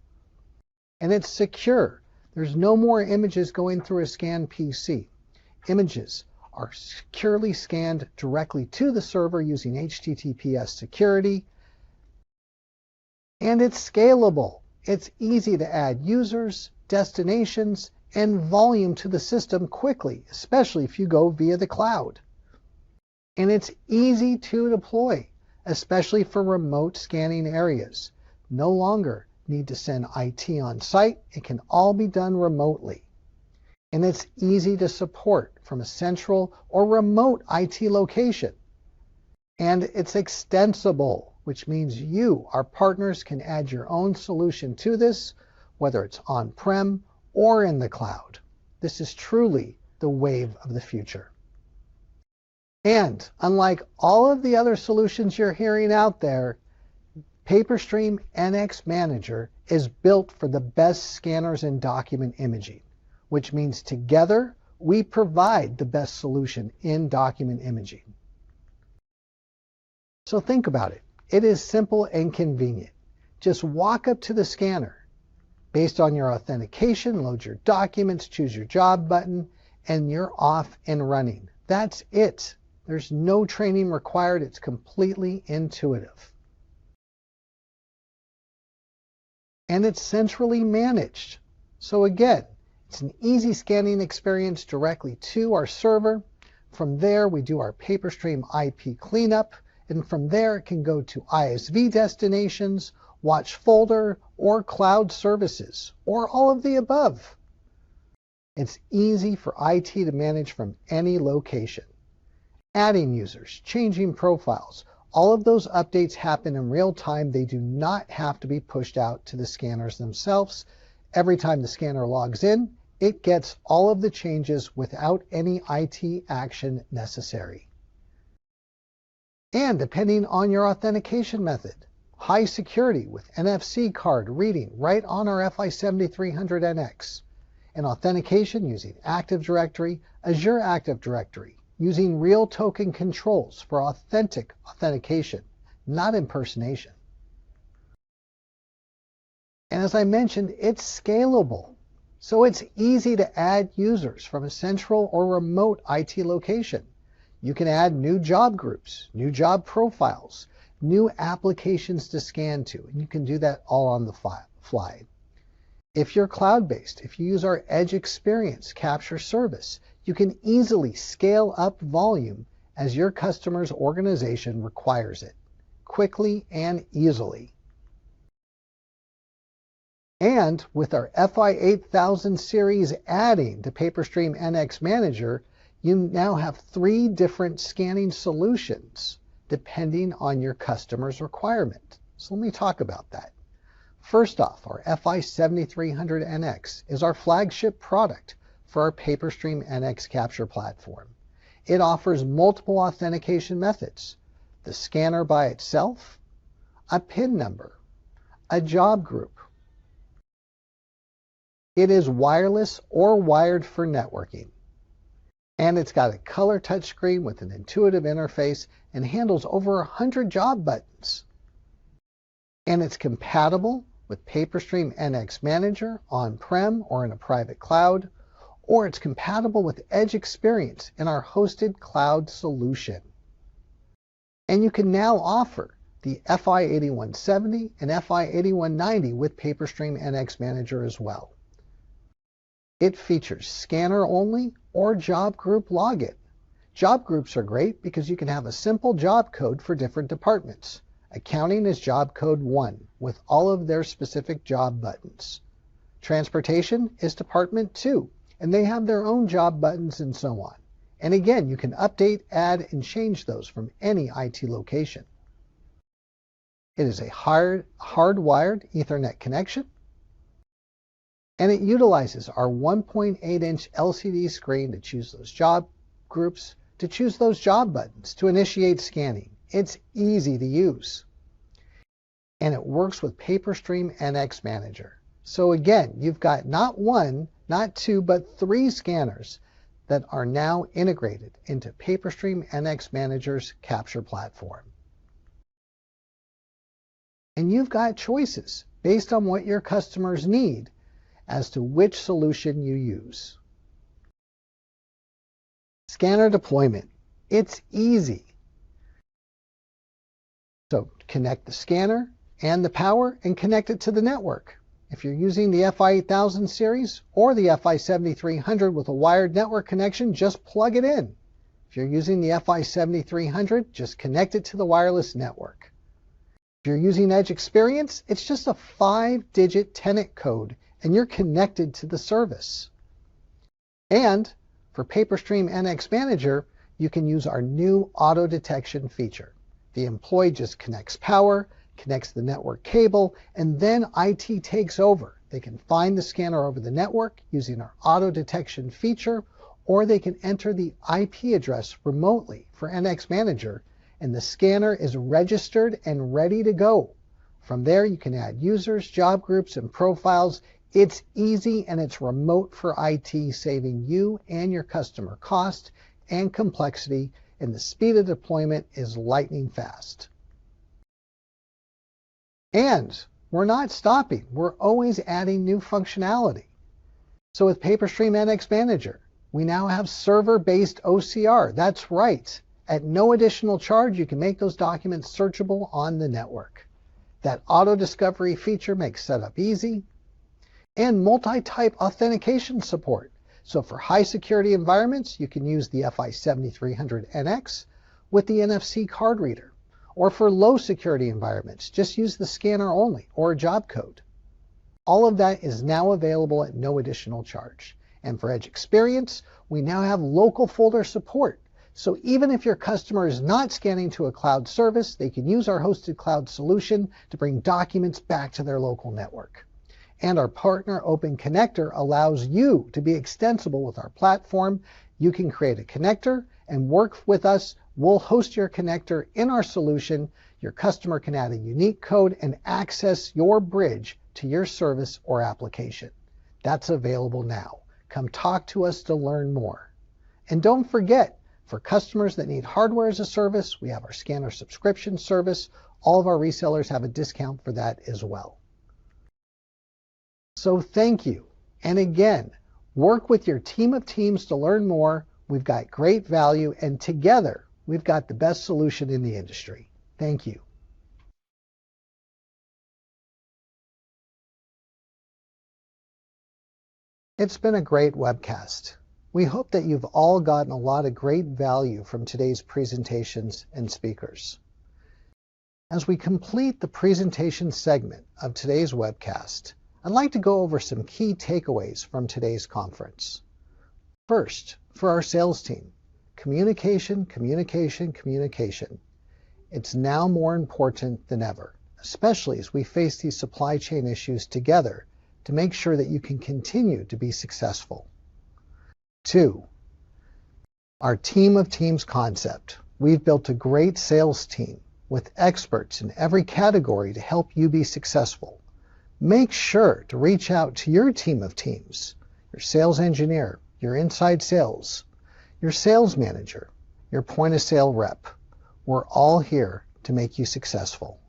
And it's secure. There's no more images going through a scanned PC. Images are securely scanned directly to the server using HTTPS security. And it's scalable. It's easy to add users, destinations, and volume to the system quickly, especially if you go via the cloud. And it's easy to deploy, especially for remote scanning areas. No longer need to send IT on site. It can all be done remotely. And it's easy to support from a central or remote IT location. And it's extensible, which means you, our partners, can add your own solution to this, whether it's on-prem or in the cloud. This is truly the wave of the future. And unlike all of the other solutions you're hearing out there, PaperStream NX Manager is built for the best scanners and document imaging, which means together we provide the best solution in document imaging. So think about it. It is simple and convenient. Just walk up to the scanner. Based on your authentication, load your documents, choose your job button, and you're off and running. That's it. There's no training required. It's completely intuitive. And it's centrally managed. So again, it's an easy scanning experience directly to our server. From there, we do our PaperStream IP cleanup. And from there, it can go to ISV destinations, watch folder, or cloud services, or all of the above. It's easy for IT to manage from any location. Adding users, changing profiles, all of those updates happen in real time. They do not have to be pushed out to the scanners themselves. Every time the scanner logs in, it gets all of the changes without any IT action necessary. And depending on your authentication method, high security with NFC card reading right on our FI7300NX, and authentication using Active Directory, Azure Active Directory, using real token controls for authentic authentication, not impersonation. And as I mentioned, it's scalable. So it's easy to add users from a central or remote IT location. You can add new job groups, new job profiles, new applications to scan to, and you can do that all on the fly. If you're cloud-based, if you use our Edge Experience capture service, you can easily scale up volume as your customer's organization requires it, quickly and easily. And with our FI8000 series adding to PaperStream NX Manager, you now have 3 different scanning solutions depending on your customer's requirement. So let me talk about that. First off, our FI7300NX is our flagship product for our PaperStream NX capture platform. It offers multiple authentication methods: the scanner by itself, a PIN number, a job group. It is wireless or wired for networking. And it's got a color touchscreen with an intuitive interface and handles over 100 job buttons. And it's compatible with PaperStream NX Manager on-prem or in a private cloud, or it's compatible with Edge Experience in our hosted cloud solution. And you can now offer the FI8170 and FI8190 with PaperStream NX Manager as well. It features scanner only or job group login. Job groups are great because you can have a simple job code for different departments. Accounting is job code 1 with all of their specific job buttons. Transportation is department 2, and they have their own job buttons and so on. And again, you can update, add, and change those from any IT location. It is a hardwired Ethernet connection, and it utilizes our 1.8-inch LCD screen to choose those job groups, to choose those job buttons, to initiate scanning. It's easy to use. And it works with PaperStream NX Manager. So again, you've got not 1, not 2, but 3 scanners that are now integrated into PaperStream NX Manager's capture platform. And you've got choices based on what your customers need as to which solution you use. Scanner deployment. It's easy. So connect the scanner and the power and connect it to the network. If you're using the FI8000 series or the FI7300 with a wired network connection, just plug it in. If you're using the FI7300, just connect it to the wireless network. If you're using Edge Experience, it's just a 5-digit tenant code and you're connected to the service. And for PaperStream NX Manager, you can use our new auto detection feature. The employee just connects power, connects the network cable, and then IT takes over. They can find the scanner over the network using our auto detection feature, or they can enter the IP address remotely for NX Manager, and the scanner is registered and ready to go. From there, you can add users, job groups, and profiles. It's easy and it's remote for IT, saving you and your customer cost and complexity, and the speed of deployment is lightning fast. And we're not stopping. We're always adding new functionality. So with PaperStream NX Manager, we now have server-based OCR. That's right. At no additional charge, you can make those documents searchable on the network. That auto discovery feature makes setup easy. And multi-type authentication support. So for high security environments, you can use the FI7300NX with the NFC card reader. Or for low security environments, just use the scanner only or a job code. All of that is now available at no additional charge. And for Edge Experience, we now have local folder support. So even if your customer is not scanning to a cloud service, they can use our hosted cloud solution to bring documents back to their local network. And our partner Open Connector allows you to be extensible with our platform. You can create a connector and work with us. We'll host your connector in our solution. Your customer can add a unique code and access your bridge to your service or application. That's available now. Come talk to us to learn more. And don't forget, for customers that need hardware as a service, we have our scanner subscription service. All of our resellers have a discount for that as well. So thank you. And again, work with your team of teams to learn more. We've got great value, and together we've got the best solution in the industry. Thank you. It's been a great webcast. We hope that you've all gotten a lot of great value from today's presentations and speakers. As we complete the presentation segment of today's webcast, I'd like to go over some key takeaways from today's conference. First, for our sales team, communication, communication, communication. It's now more important than ever, especially as we face these supply chain issues together to make sure that you can continue to be successful. 2, our team of teams concept. We've built a great sales team with experts in every category to help you be successful. Make sure to reach out to your team of teams, your sales engineer, your inside sales, your sales manager, your point of sale rep. We're all here to make you successful.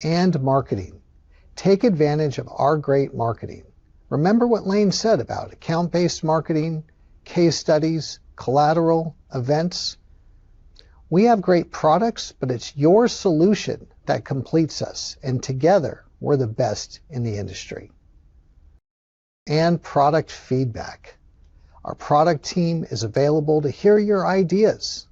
And marketing. Take advantage of our great marketing. Remember what Lane said about account-based marketing, case studies, collateral, events. We have great products, but it's your solution that completes us, and together we're the best in the industry. And product feedback. Our product team is available to hear your ideas.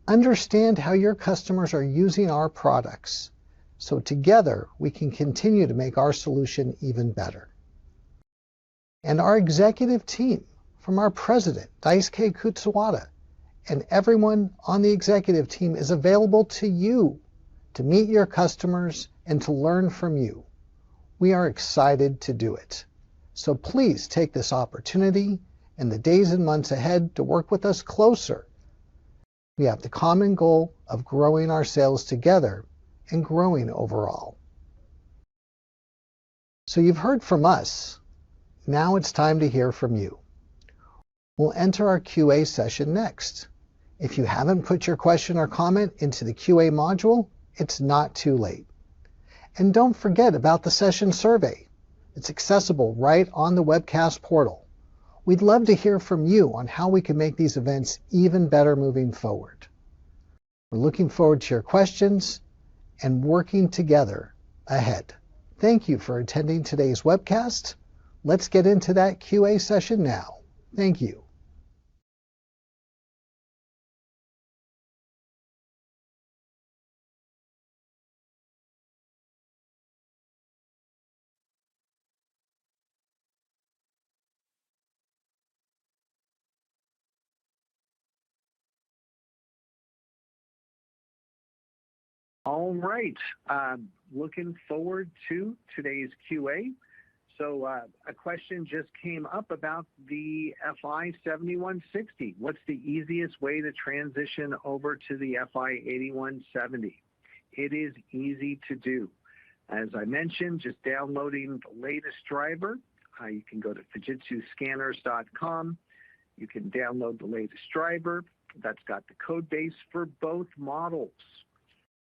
Understand how your customers are using our products, so together we can continue to make our solution even better. And our executive team, from our president, Daisuke Kutsuwada, and everyone on the executive team is available to you to meet your customers and to learn from you. We are excited to do it. So please take this opportunity in the days and months ahead to work with us closer. We have the common goal of growing our sales together and growing overall. So you've heard from us. Now it's time to hear from you. We'll enter our QA session next. If you haven't put your question or comment into the QA module, it's not too late. And don't forget about the session survey. It's accessible right on the webcast portal. We'd love to hear from you on how we can make these events even better moving forward. We're looking forward to your questions and working together ahead. Thank you for attending today's webcast. Let's get into that QA session now. Thank you. All right, looking forward to today's QA. So a question just came up about the FI 7160. What's the easiest way to transition over to the FI 8170? It is easy to do. As I mentioned, just downloading the latest driver. You can go to fujitsuscanners.com. You can download the latest driver. That's got the code base for both models.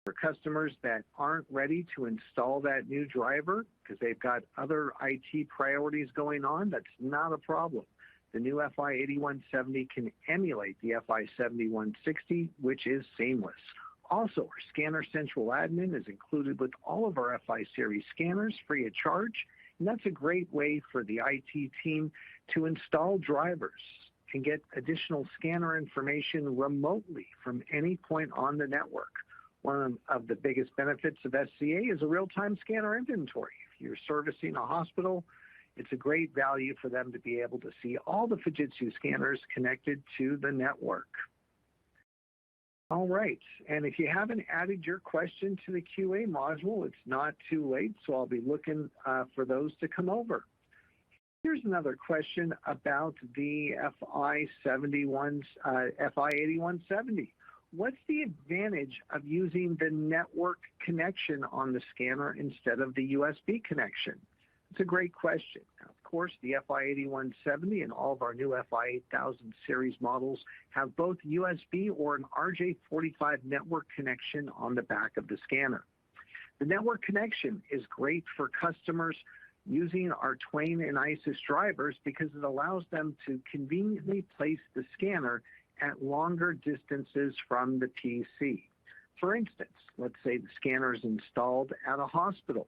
For customers that aren't ready to install that new driver because they've got other IT priorities going on, that's not a problem. The new FI 8170 can emulate the FI 7160, which is seamless. Also, our Scanner Central admin is included with all of our FI series scanners free of charge, and that's a great way for the IT team to install drivers and get additional scanner information remotely from any point on the network. One of the biggest benefits of SCA is a real-time scanner inventory. If you're servicing a hospital, it's a great value for them to be able to see all the Fujitsu scanners connected to the network. All right, and if you haven't added your question to the QA module, it's not too late, so I'll be looking for those to come over. Here's another question about the FI 8170. what's the advantage of using the network connection on the scanner instead of the USB connection? It's a great question. Now, of course, the FI8170 and all of our new FI8000 series models have both USB or an RJ45 network connection on the back of the scanner. The network connection is great for customers using our Twain and ISIS drivers because it allows them to conveniently place the scanner at longer distances from the PC. For instance, let's say the scanner is installed at a hospital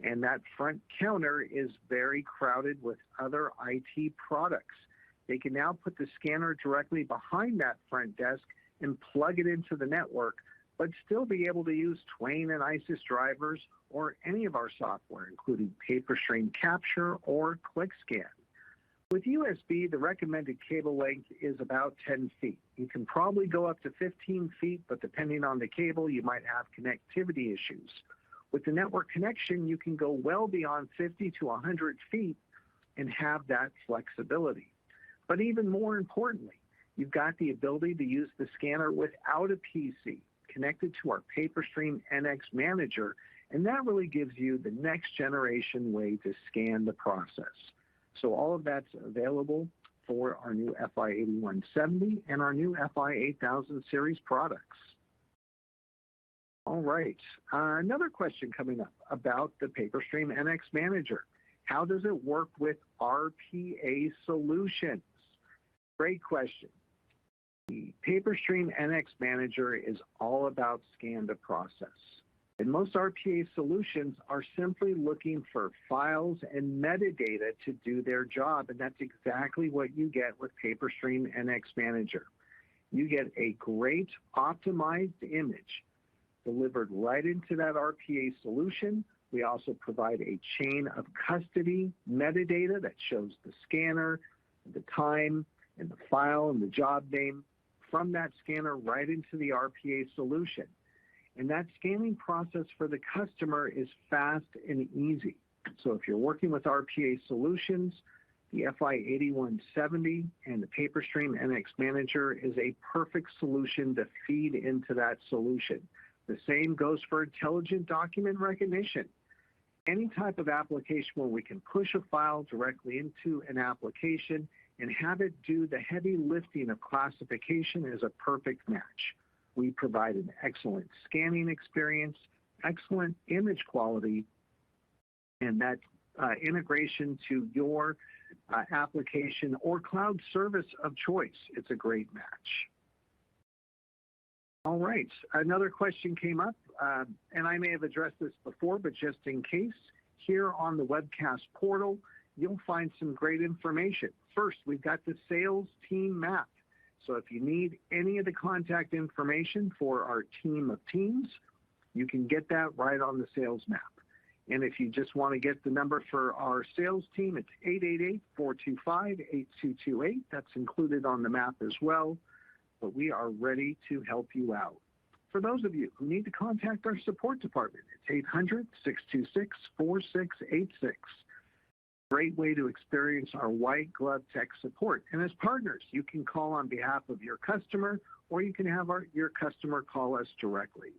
and that front counter is very crowded with other IT products. They can now put the scanner directly behind that front desk and plug it into the network, but still be able to use Twain and ISIS drivers or any of our software, including PaperStream Capture or ClickScan. With USB, the recommended cable length is about 10 feet. You can probably go up to 15 feet, but depending on the cable, you might have connectivity issues. With the network connection, you can go well beyond 50 to 100 feet and have that flexibility. But even more importantly, you've got the ability to use the scanner without a PC, connected to our PaperStream NX Manager, and that really gives you the next generation way to scan the process. So all of that's available for our new FI8170 and our new FI8000 series products. All right, another question coming up about the PaperStream NX Manager. How does it work with RPA solutions? Great question. The PaperStream NX Manager is all about scan to process. And most RPA solutions are simply looking for files and metadata to do their job, and that's exactly what you get with PaperStream NX Manager. You get a great optimized image delivered right into that RPA solution. We also provide a chain of custody metadata that shows the scanner, the time, and the file and the job name from that scanner right into the RPA solution. And that scanning process for the customer is fast and easy. So if you're working with RPA solutions, the FI8170 and the PaperStream NX Manager is a perfect solution to feed into that solution. The same goes for intelligent document recognition. Any type of application where we can push a file directly into an application and have it do the heavy lifting of classification is a perfect match. We provide an excellent scanning experience, excellent image quality, and that integration to your application or cloud service of choice. It's a great match. All right, another question came up, and I may have addressed this before, but just in case, here on the webcast portal, you'll find some great information. First, we've got the sales team map. So if you need any of the contact information for our team of teams, you can get that right on the sales map. And if you just want to get the number for our sales team, it's 888-425-8228. That's included on the map as well. But we are ready to help you out. For those of you who need to contact our support department, it's 800-626-4686. Great way to experience our white glove tech support. And as partners, you can call on behalf of your customer, or you can have your customer call us directly.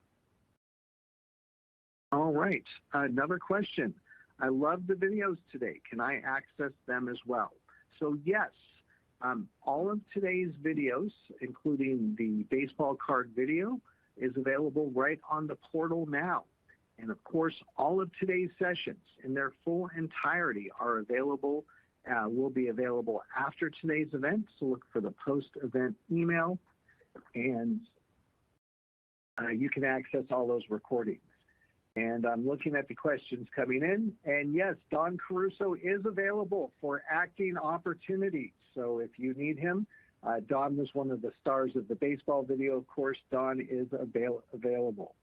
All right, another question. I love the videos today. Can I access them as well? So yes, all of today's videos, including the baseball card video, is available right on the portal now. And of course, all of today's sessions in their full entirety are available, will be available after today's event. So look for the post-event email, and you can access all those recordings. And I'm looking at the questions coming in. And yes, Don Caruso is available for acting opportunities. So if you need him, Don was one of the stars of the baseball video. Of course, Don is available.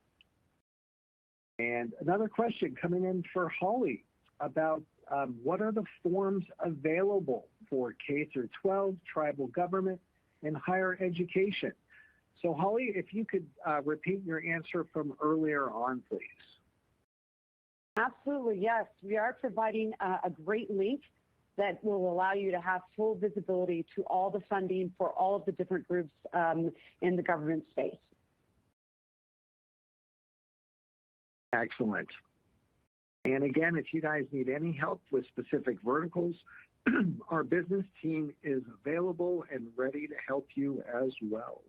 And another question coming in for Holly about what are the forms available for K-12, tribal government, and higher education. So Holly, if you could repeat your answer from earlier on, please. Absolutely, yes. We are providing a great link that will allow you to have full visibility to all the funding for all of the different groups in the government space. Excellent. And again, if you guys need any help with specific verticals, our business team is available and ready to help you as well.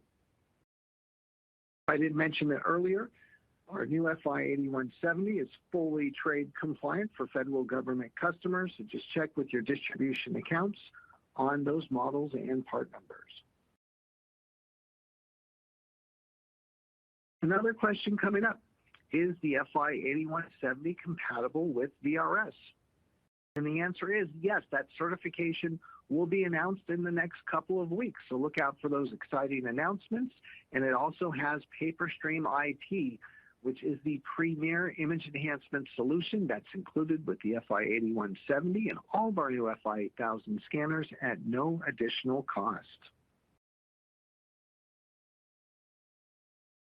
I did mention it earlier. Our new FI 8170 is fully trade compliant for federal government customers, so just check with your distribution accounts on those models and part numbers. Another question coming up, is the FI 8170 compatible with VRS? And the answer is yes, that certification will be announced in the next couple of weeks, so look out for those exciting announcements. And it also has PaperStream IP, which is the premier image enhancement solution that's included with the FI 8170 and all of our new FI 8000 scanners at no additional cost.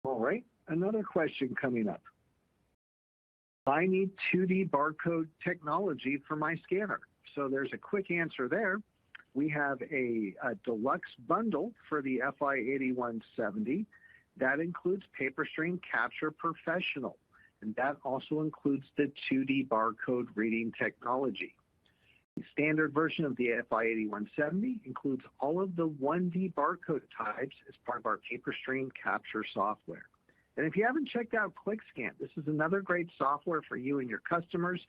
All right, another question coming up. I need 2D barcode technology for my scanner. So there's a quick answer there. We have a deluxe bundle for the FI 8170. That includes PaperStream Capture Professional, and that also includes the 2D barcode reading technology. The standard version of the FI 8170 includes all of the 1D barcode types as part of our PaperStream Capture software. And if you haven't checked out ClickScan, this is another great software for you and your customers.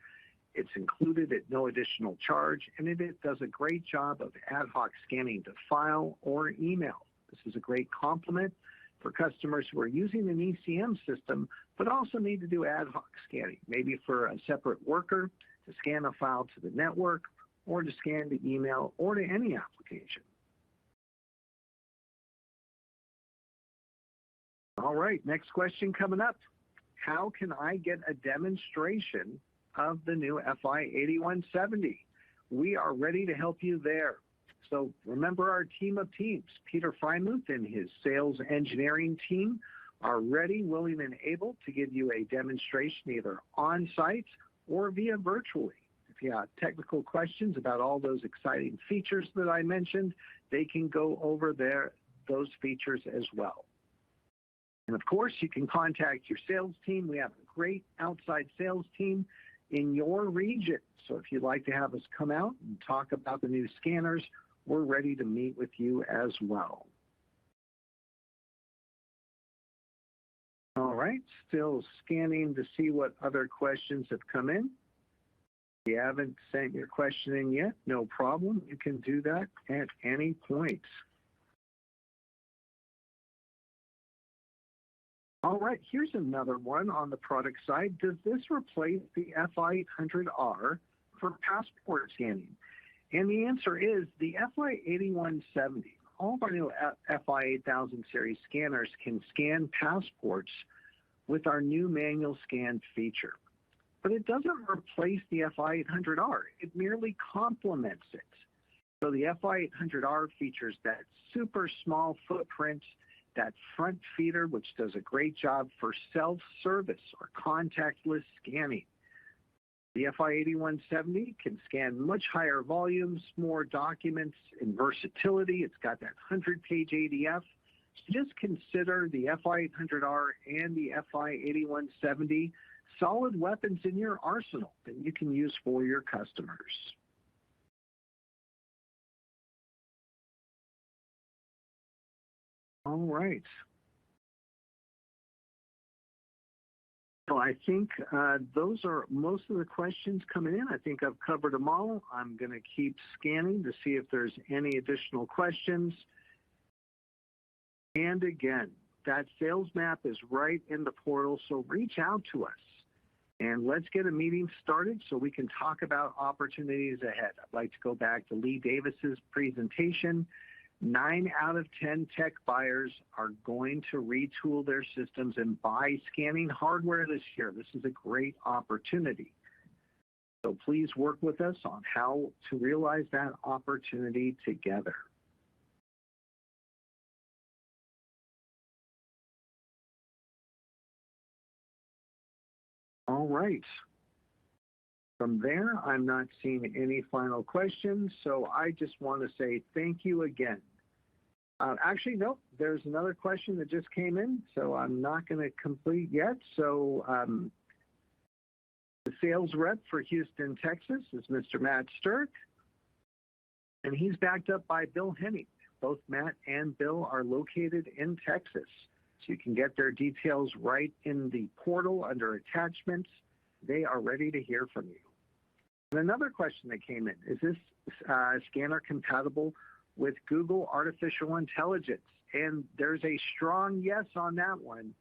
It's included at no additional charge, and it does a great job of ad hoc scanning to file or email. This is a great complement for customers who are using an ECM system, but also need to do ad hoc scanning, maybe for a separate worker to scan a file to the network, or to scan to email, or to any application. All right, next question coming up. How can I get a demonstration of the new FI 8170? We are ready to help you there. So remember our team of teams. Peter Freimuth and his sales engineering team are ready, willing, and able to give you a demonstration either on-site or via virtually. If you have technical questions about all those exciting features that I mentioned, they can go over those features as well. And of course, you can contact your sales team. We have a great outside sales team in your region. So if you'd like to have us come out and talk about the new scanners, we're ready to meet with you as well. All right, still scanning to see what other questions have come in. If you haven't sent your question in yet, no problem. You can do that at any point. All right, here's another one on the product side. Does this replace the FI 800R for passport scanning? And the answer is the FI 8170. All of our new FI 8000 series scanners can scan passports with our new manual scan feature. But it doesn't replace the FI 800R. It merely complements it. So the FI 800R features that super small footprint, that front feeder, which does a great job for self-service or contactless scanning. The FI 8170 can scan much higher volumes, more documents, and versatility. It's got that 100-page ADF. So just consider the FI 800R and the FI 8170 solid weapons in your arsenal that you can use for your customers. All right. So I think those are most of the questions coming in. I think I've covered them all. I'm going to keep scanning to see if there's any additional questions. And again, that sales map is right in the portal, so reach out to us. And let's get a meeting started so we can talk about opportunities ahead. I'd like to go back to Lee Davis's presentation. 9 out of 10 tech buyers are going to retool their systems and buy scanning hardware this year. This is a great opportunity. So please work with us on how to realize that opportunity together. All right. From there, I'm not seeing any final questions, so I just want to say thank you again. Actually, no, there's another question that just came in, so I'm not going to complete yet. So The sales rep for Houston, Texas is Mr. Matt Sturck, and he's backed up by Bill Henning. Both Matt and Bill are located in Texas, so you can get their details right in the portal under attachments. They are ready to hear from you. And another question that came in, is this scanner compatible with Google Artificial Intelligence? And there's a strong yes on that one.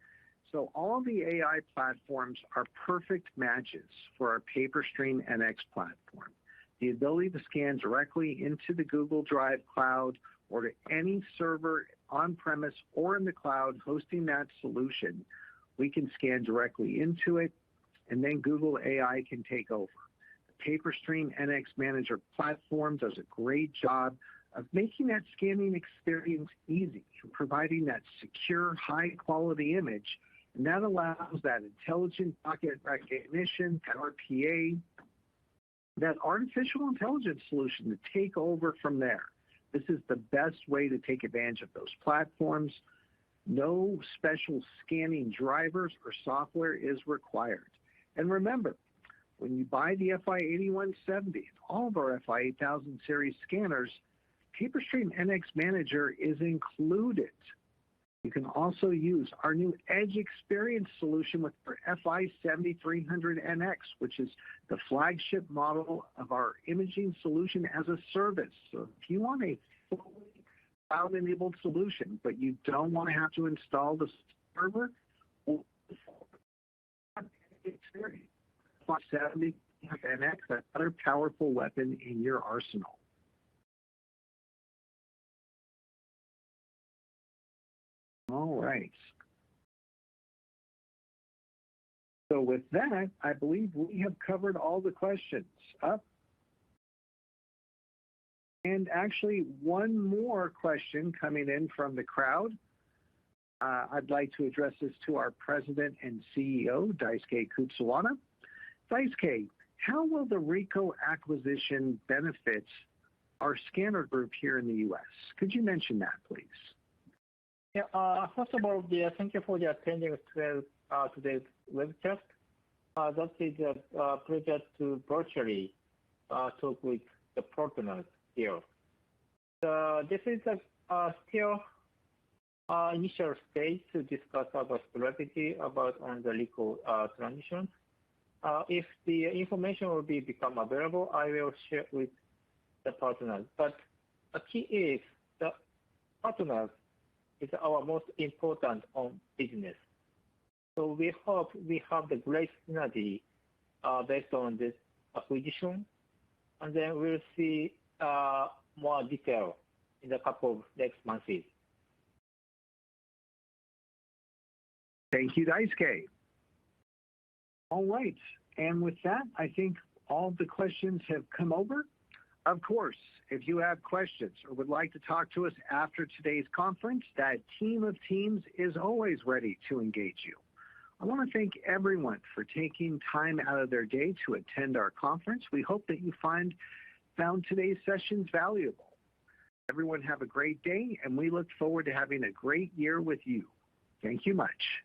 So all the AI platforms are perfect matches for our PaperStream NX platform. The ability to scan directly into the Google Drive cloud or to any server on-premise or in the cloud hosting that solution, we can scan directly into it, and then Google AI can take over. The PaperStream NX Manager platform does a great job of making that scanning experience easy, providing that secure, high-quality image, and that allows that intelligent document recognition, RPA, that artificial intelligence solution to take over from there. This is the best way to take advantage of those platforms. No special scanning drivers or software is required. And remember, when you buy the FI8170 and all of our FI8000 series scanners, PaperStream NX Manager is included. You can also use our new Edge Experience solution with our FI7300NX, which is the flagship model of our imaging solution as a service. So if you want a fully cloud-enabled solution, but you don't want to have to install the server, FI7300NX, another powerful weapon in your arsenal. All right. So with that, I believe we have covered all the questions up. And actually, one more question coming in from the crowd. I'd like to address this to our president and CEO, Daisuke Kutsuwana. Daisuke, how will the Ricoh acquisition benefit our scanner group here in the U.S.? Could you mention that, please? Yeah, first of all, thank you for attending today's webcast. That is a pleasure to virtually talk with the partners here. This is still initial stage to discuss our strategy about the Ricoh transition. If the information will become available, I will share with the partners. But the key is the partners is our most important on business. So we hope we have the great synergy based on this acquisition, and then we'll see more detail in a couple of next months. Thank you, Daisuke. All right, and with that, I think all the questions have come over. Of course, if you have questions or would like to talk to us after today's conference, that team of teams is always ready to engage you. I want to thank everyone for taking time out of their day to attend our conference. We hope that you found today's sessions valuable. Everyone have a great day, and we look forward to having a great year with you. Thank you much.